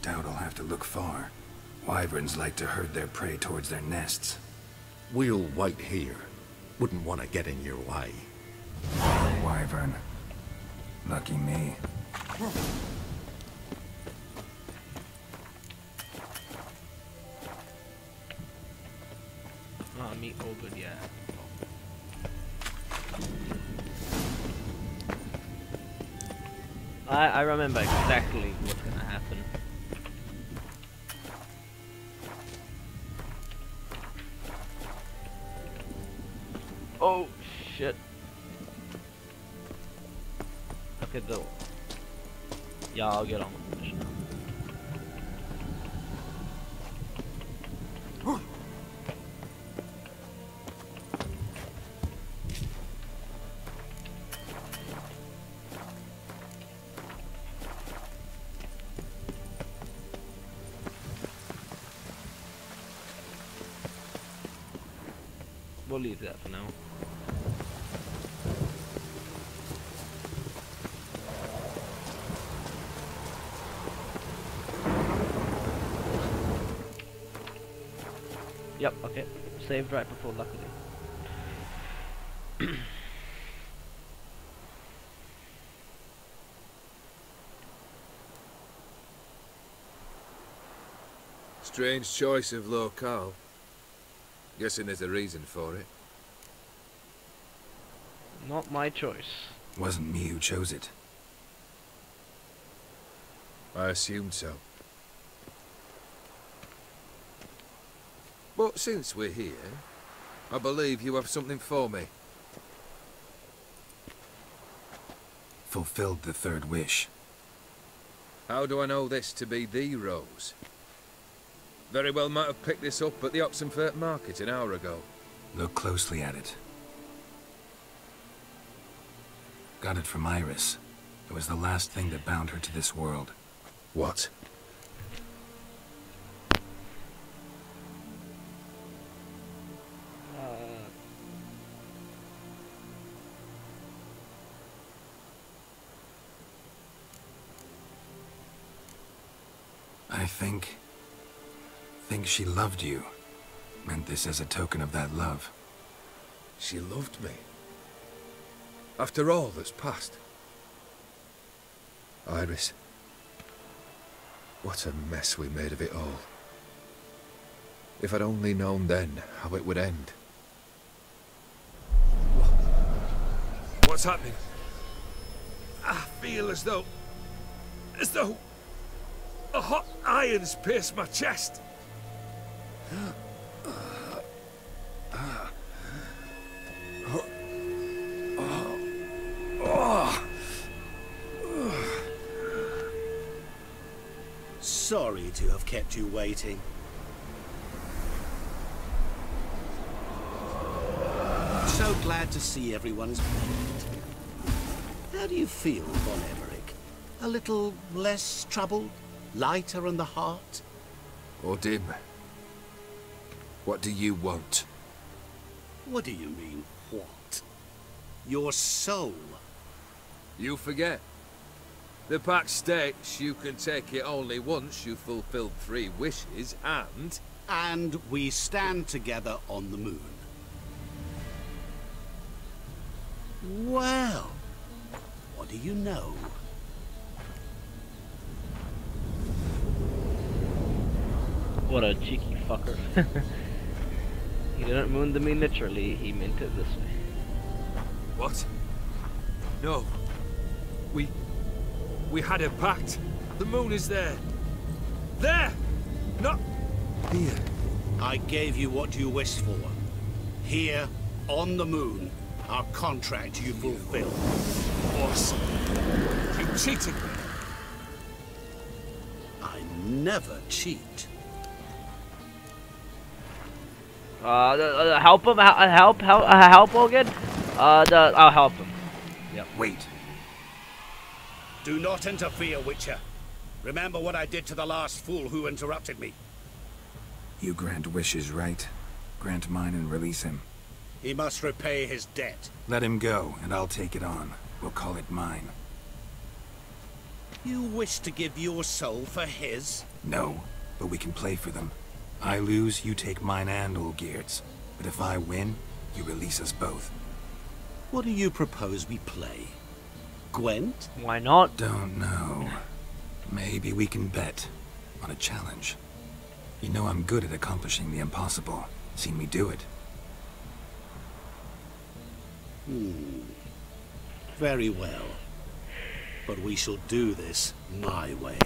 Doubt I'll have to look far. Wyverns like to herd their prey towards their nests. We'll wait here. Wouldn't want to get in your way. Wyvern. Lucky me. Oh, meat all good, yeah. I remember exactly what's gonna happen. Oh shit. Okay, though. Yeah, I'll get on with the mission. We'll leave that for now. Yep, okay. Saved right before, luckily. Strange choice of locale. Guessing there's a reason for it. Not my choice. Wasn't me who chose it. I assumed so. But since we're here, I believe you have something for me. Fulfilled the third wish. How do I know this to be the rose? Very well might have picked this up at the Oxenfurt market an hour ago. Look closely at it. Got it from Iris. It was the last thing that bound her to this world. What? I think she loved you. Meant this as a token of that love. She loved me. After all that's passed. Iris. What a mess we made of it all. If I'd only known then how it would end. What's happening? I feel as though a hot iron's pierced my chest. Sorry to have kept you waiting. So glad to see everyone's made. How do you feel, Von Emmerich? A little less troubled? Lighter on the heart? Or dim? What do you want? What do you mean, what? Your soul. You forget. The pact states you can take it only once you've fulfilled 3 wishes, and... And we stand together on the moon. Well, what do you know? What a cheeky fucker. He didn't mean to mean literally, he meant it this way. What? No. We had a pact. The moon is there. There! Not here. I gave you what you wished for. Here, on the moon, our contract you fulfilled. Boss, you cheated me. I never cheat. Help him. Help Hogan. I'll help him. Yep. Wait. Do not interfere, Witcher. Remember what I did to the last fool who interrupted me. You grant wishes, right? Grant mine and release him. He must repay his debt. Let him go, and I'll take it on. We'll call it mine. You wish to give your soul for his? No, but we can play for them. I lose, you take mine and Olgierd's. But if I win, you release us both. What do you propose we play? Gwent? Why not? Don't know. Maybe we can bet on a challenge. You know I'm good at accomplishing the impossible. Seen me do it. Very well. But we shall do this my way.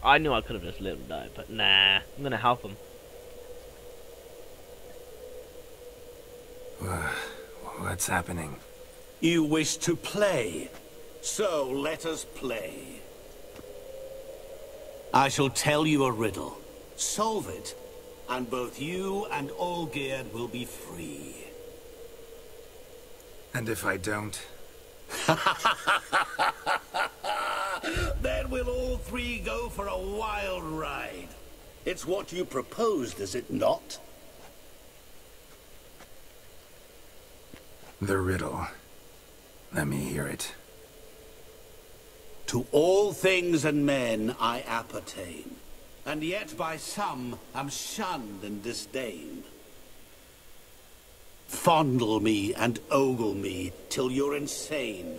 I knew I could have just let him die, but nah, I'm gonna help him. What's happening? You wish to play, so let us play. I shall tell you a riddle. Solve it, and both you and Olgierd will be free. And if I don't? Then we'll all three go for a wild ride. It's what you proposed, is it not? The riddle. Let me hear it. To all things and men I appertain, and yet by some am shunned and disdained. Fondle me and ogle me till you're insane,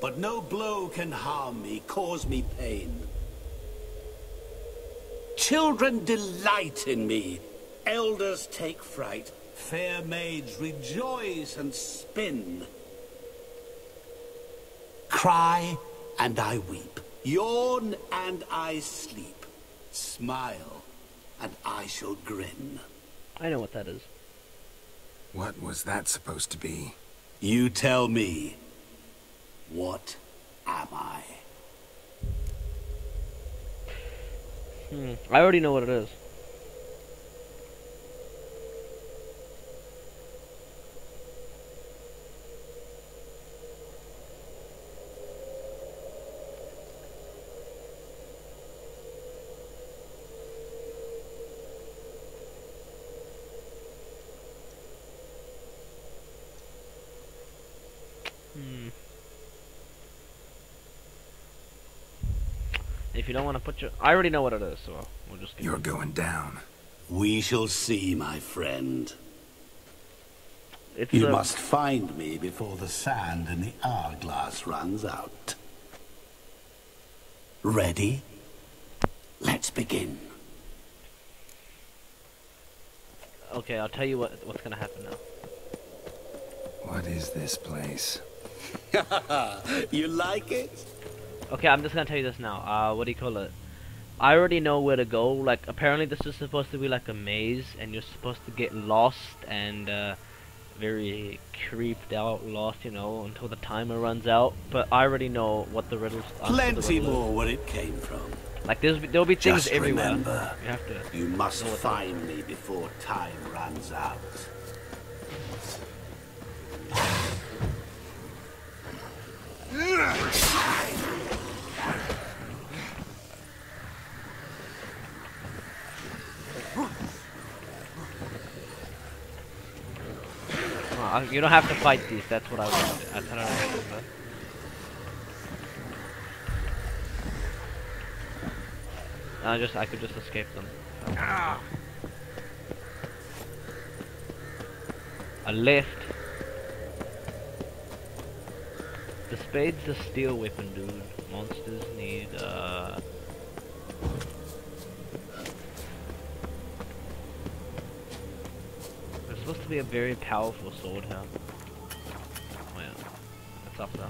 but no blow can harm me, cause me pain. Children delight in me, elders take fright, fair maids rejoice and spin. Cry and I weep, yawn and I sleep, smile and I shall grin. I know what that is. What was that supposed to be? You tell me. What am I? I already know what it is. If you don't want to put your... I already know what it is, so we'll just... You're going down. We shall see, my friend. It's you must find me before the sand in the hourglass runs out. Ready? Let's begin. Okay, I'll tell you what's gonna happen now. What is this place? You like it? Okay, I'm just gonna tell you this now. What do you call it? I already know where to go. Like, apparently this is supposed to be like a maze, and you're supposed to get lost and very creeped out, lost, you know, until the timer runs out. But I already know what the riddles are. Plenty more where it came from. Like, there'll be things Just everywhere. Remember, you have to. You must find me before time runs out. You don't have to fight these. That's what I wanted. I don't know. I could just escape them. A lift. The spade's a steel weapon, dude. Monsters need There's supposed to be a very powerful sword here. Oh yeah. That's up there.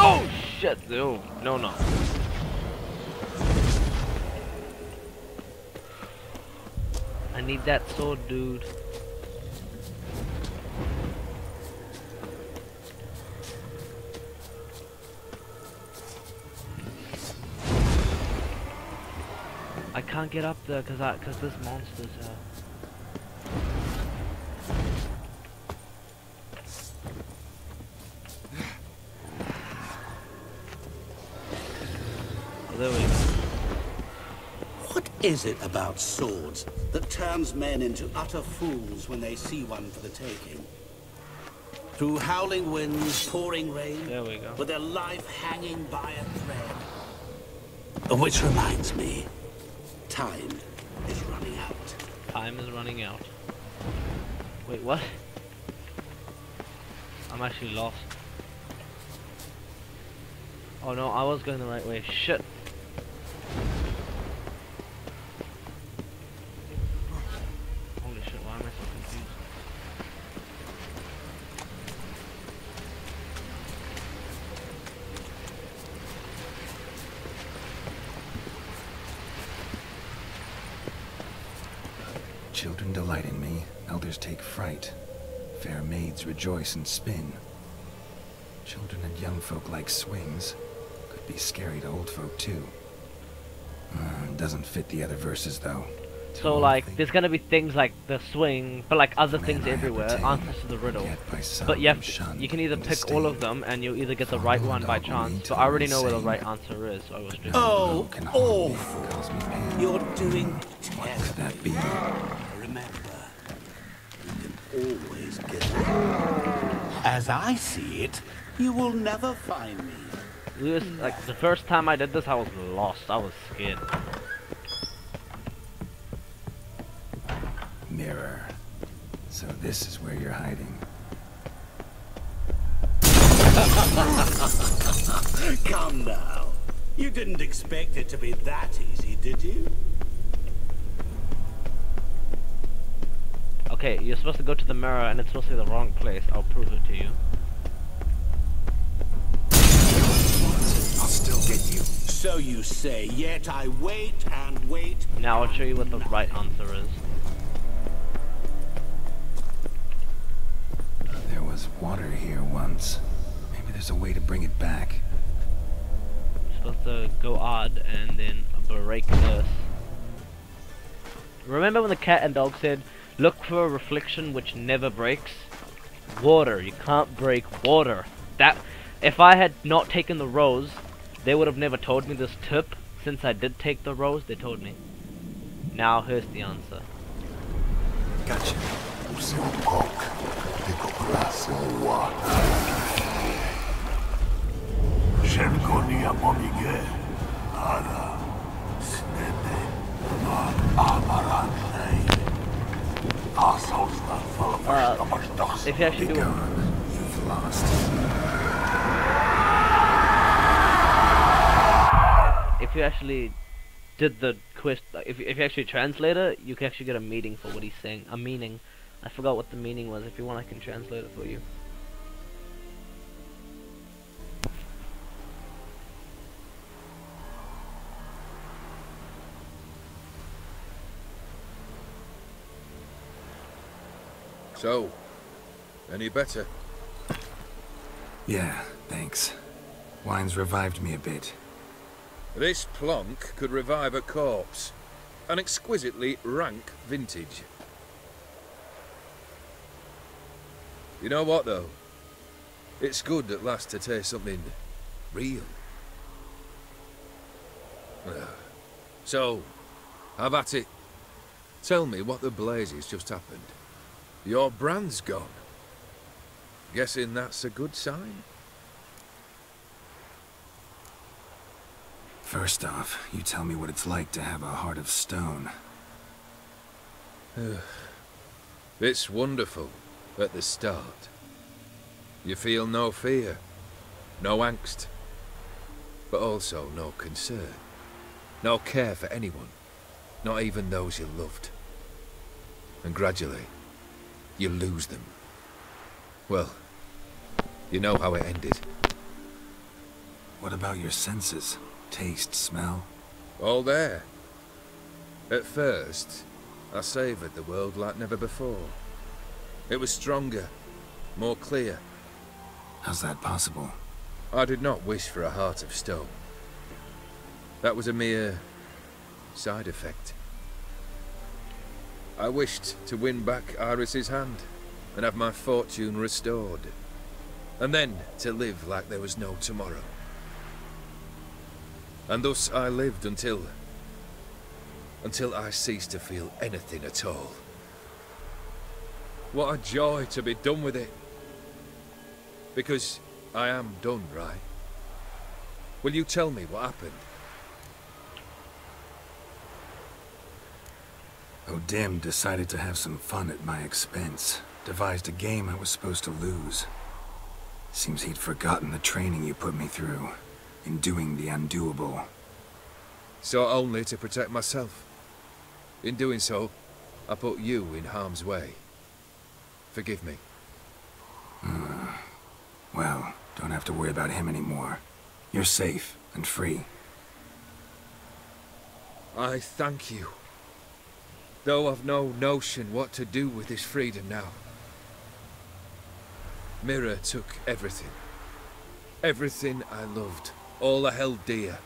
Oh shit! Oh, no. I need that sword, dude. I can't get up there cause this monster's There we go. What is it about swords that turns men into utter fools when they see one for the taking? Through howling winds, pouring rain, there we go. With their life hanging by a thread. Which reminds me, time is running out. Time is running out. Wait, what? I'm actually lost. Oh no, I was going the right way. Shit. Holy shit, why am I so confused? Children delight in me, elders take fright. Fair maids rejoice and spin. Children and young folk like swings. Could be scary to old folk too. Doesn't fit the other verses though. So like, there's gonna be things like the swing, but like other things everywhere, answers to the riddle. But you can either pick all of them, and you'll either get the right one by chance. But I already know where the right answer is, so I was just... Oh, awful! You're doing terrible. What could that be? Remember, you can always get it. As I see it, you will never find me. Lewis, like the first time I did this, I was lost. I was scared. Mirror. So this is where you're hiding. Come now. You didn't expect it to be that easy, did you? Okay, you're supposed to go to the mirror, and it's supposed to be the wrong place. I'll prove it to you. I'll still get you. So you say, yet I wait and wait. Now I'll show you what the right answer is. There was water here once. Maybe there's a way to bring it back. You're supposed to go odd and then break this. Remember when the cat and dog said, look for a reflection which never breaks? Water. You can't break water. That, if I had not taken the rose, they would have never told me this tip. Since I did take the rose, they told me. Now here's the answer. Gotcha. If you actually do you've lost. If you actually did the quest, if you actually translate it, you can actually get a meaning for what he's saying. A meaning. I forgot what the meaning was. If you want, I can translate it for you. So, any better? Yeah, thanks. Wine's revived me a bit. This plonk could revive a corpse. An exquisitely rank vintage. You know what, though? It's good at last to taste something real. So, have at it. Tell me what the blazes just happened. Your brand's gone. Guessing that's a good sign? First off, you tell me what it's like to have a heart of stone. It's wonderful at the start. You feel no fear, no angst, but also no concern, no care for anyone, not even those you loved. And gradually, you lose them. Well, you know how it ended. What about your senses? Taste, smell? All there. At first, I savoured the world like never before. It was stronger, more clear. How's that possible? I did not wish for a heart of stone. That was a mere side effect. I wished to win back Iris's hand and have my fortune restored. And then to live like there was no tomorrow. And thus I lived until I ceased to feel anything at all. What a joy to be done with it. Because I am done, right? Will you tell me what happened? O'Dim decided to have some fun at my expense. Devised a game I was supposed to lose. Seems he'd forgotten the training you put me through, in doing the undoable. So only to protect myself. In doing so, I put you in harm's way. Forgive me. Well, don't have to worry about him anymore. You're safe and free. I thank you. Though I've no notion what to do with this freedom now. Mira took everything. Everything I loved. All I held dear.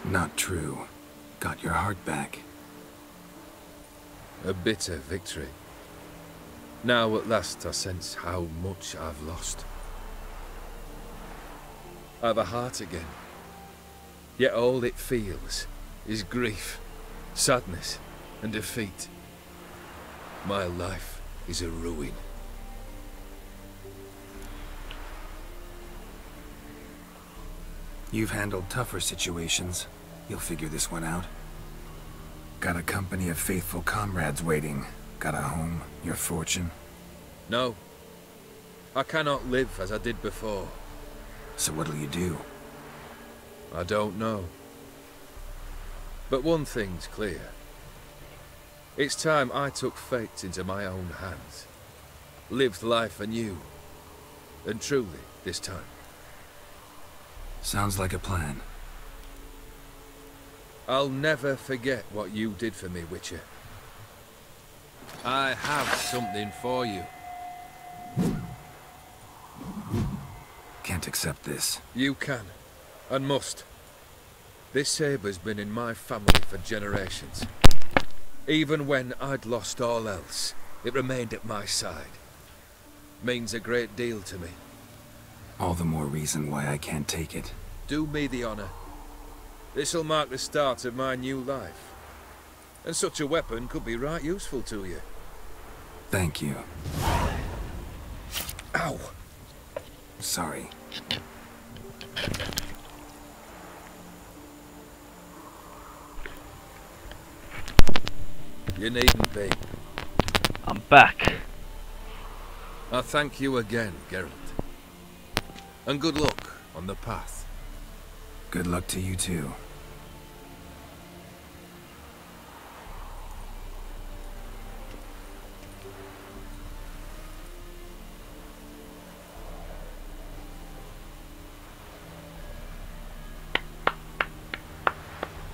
Not true. Got your heart back. A bitter victory. Now at last I sense how much I've lost. I've a heart again. Yet all it feels is grief, sadness, and defeat. My life is a ruin. You've handled tougher situations. You'll figure this one out. Got a company of faithful comrades waiting. Got a home, your fortune. No. I cannot live as I did before. So what'll you do? I don't know. But one thing's clear. It's time I took fate into my own hands. Lived life anew. And truly, this time. Sounds like a plan. I'll never forget what you did for me, Witcher. I have something for you. Can't accept this. You can, and must. This sabre's been in my family for generations. Even when I'd lost all else, it remained at my side. Means a great deal to me. All the more reason why I can't take it. Do me the honor. This'll mark the start of my new life. And such a weapon could be right useful to you. Thank you. Ow! Sorry. You needn't be. I'm back. I thank you again, Geralt. And good luck on the path. Good luck to you too.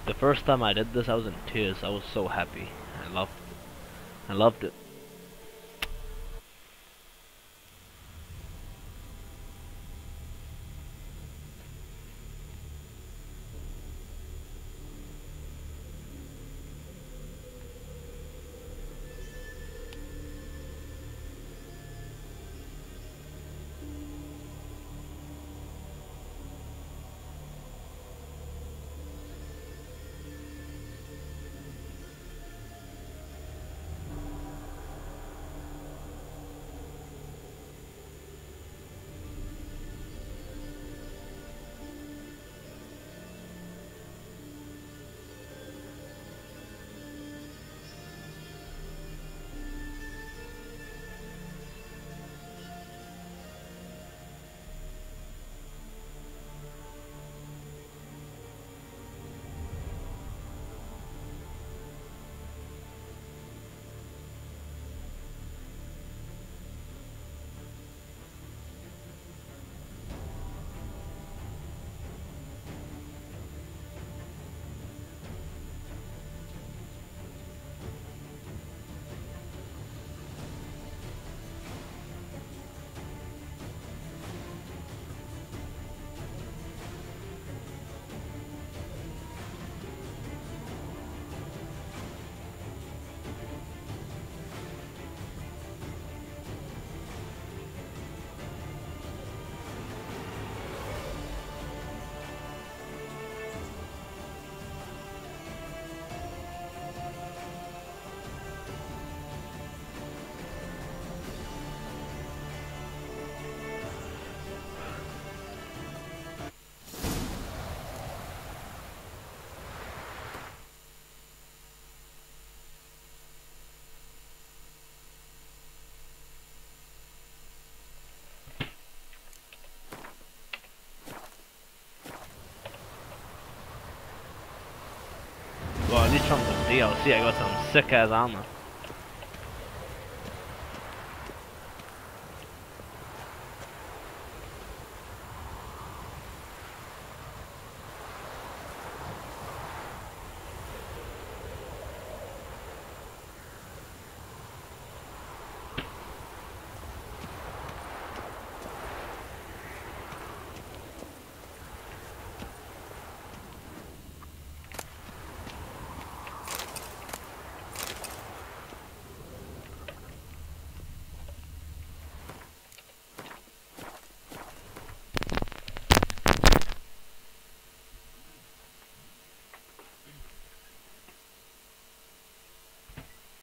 The first time I did this, I was in tears. I was so happy. I loved it. I loved it. Well, at least from the DLC, I got some sick ass armor.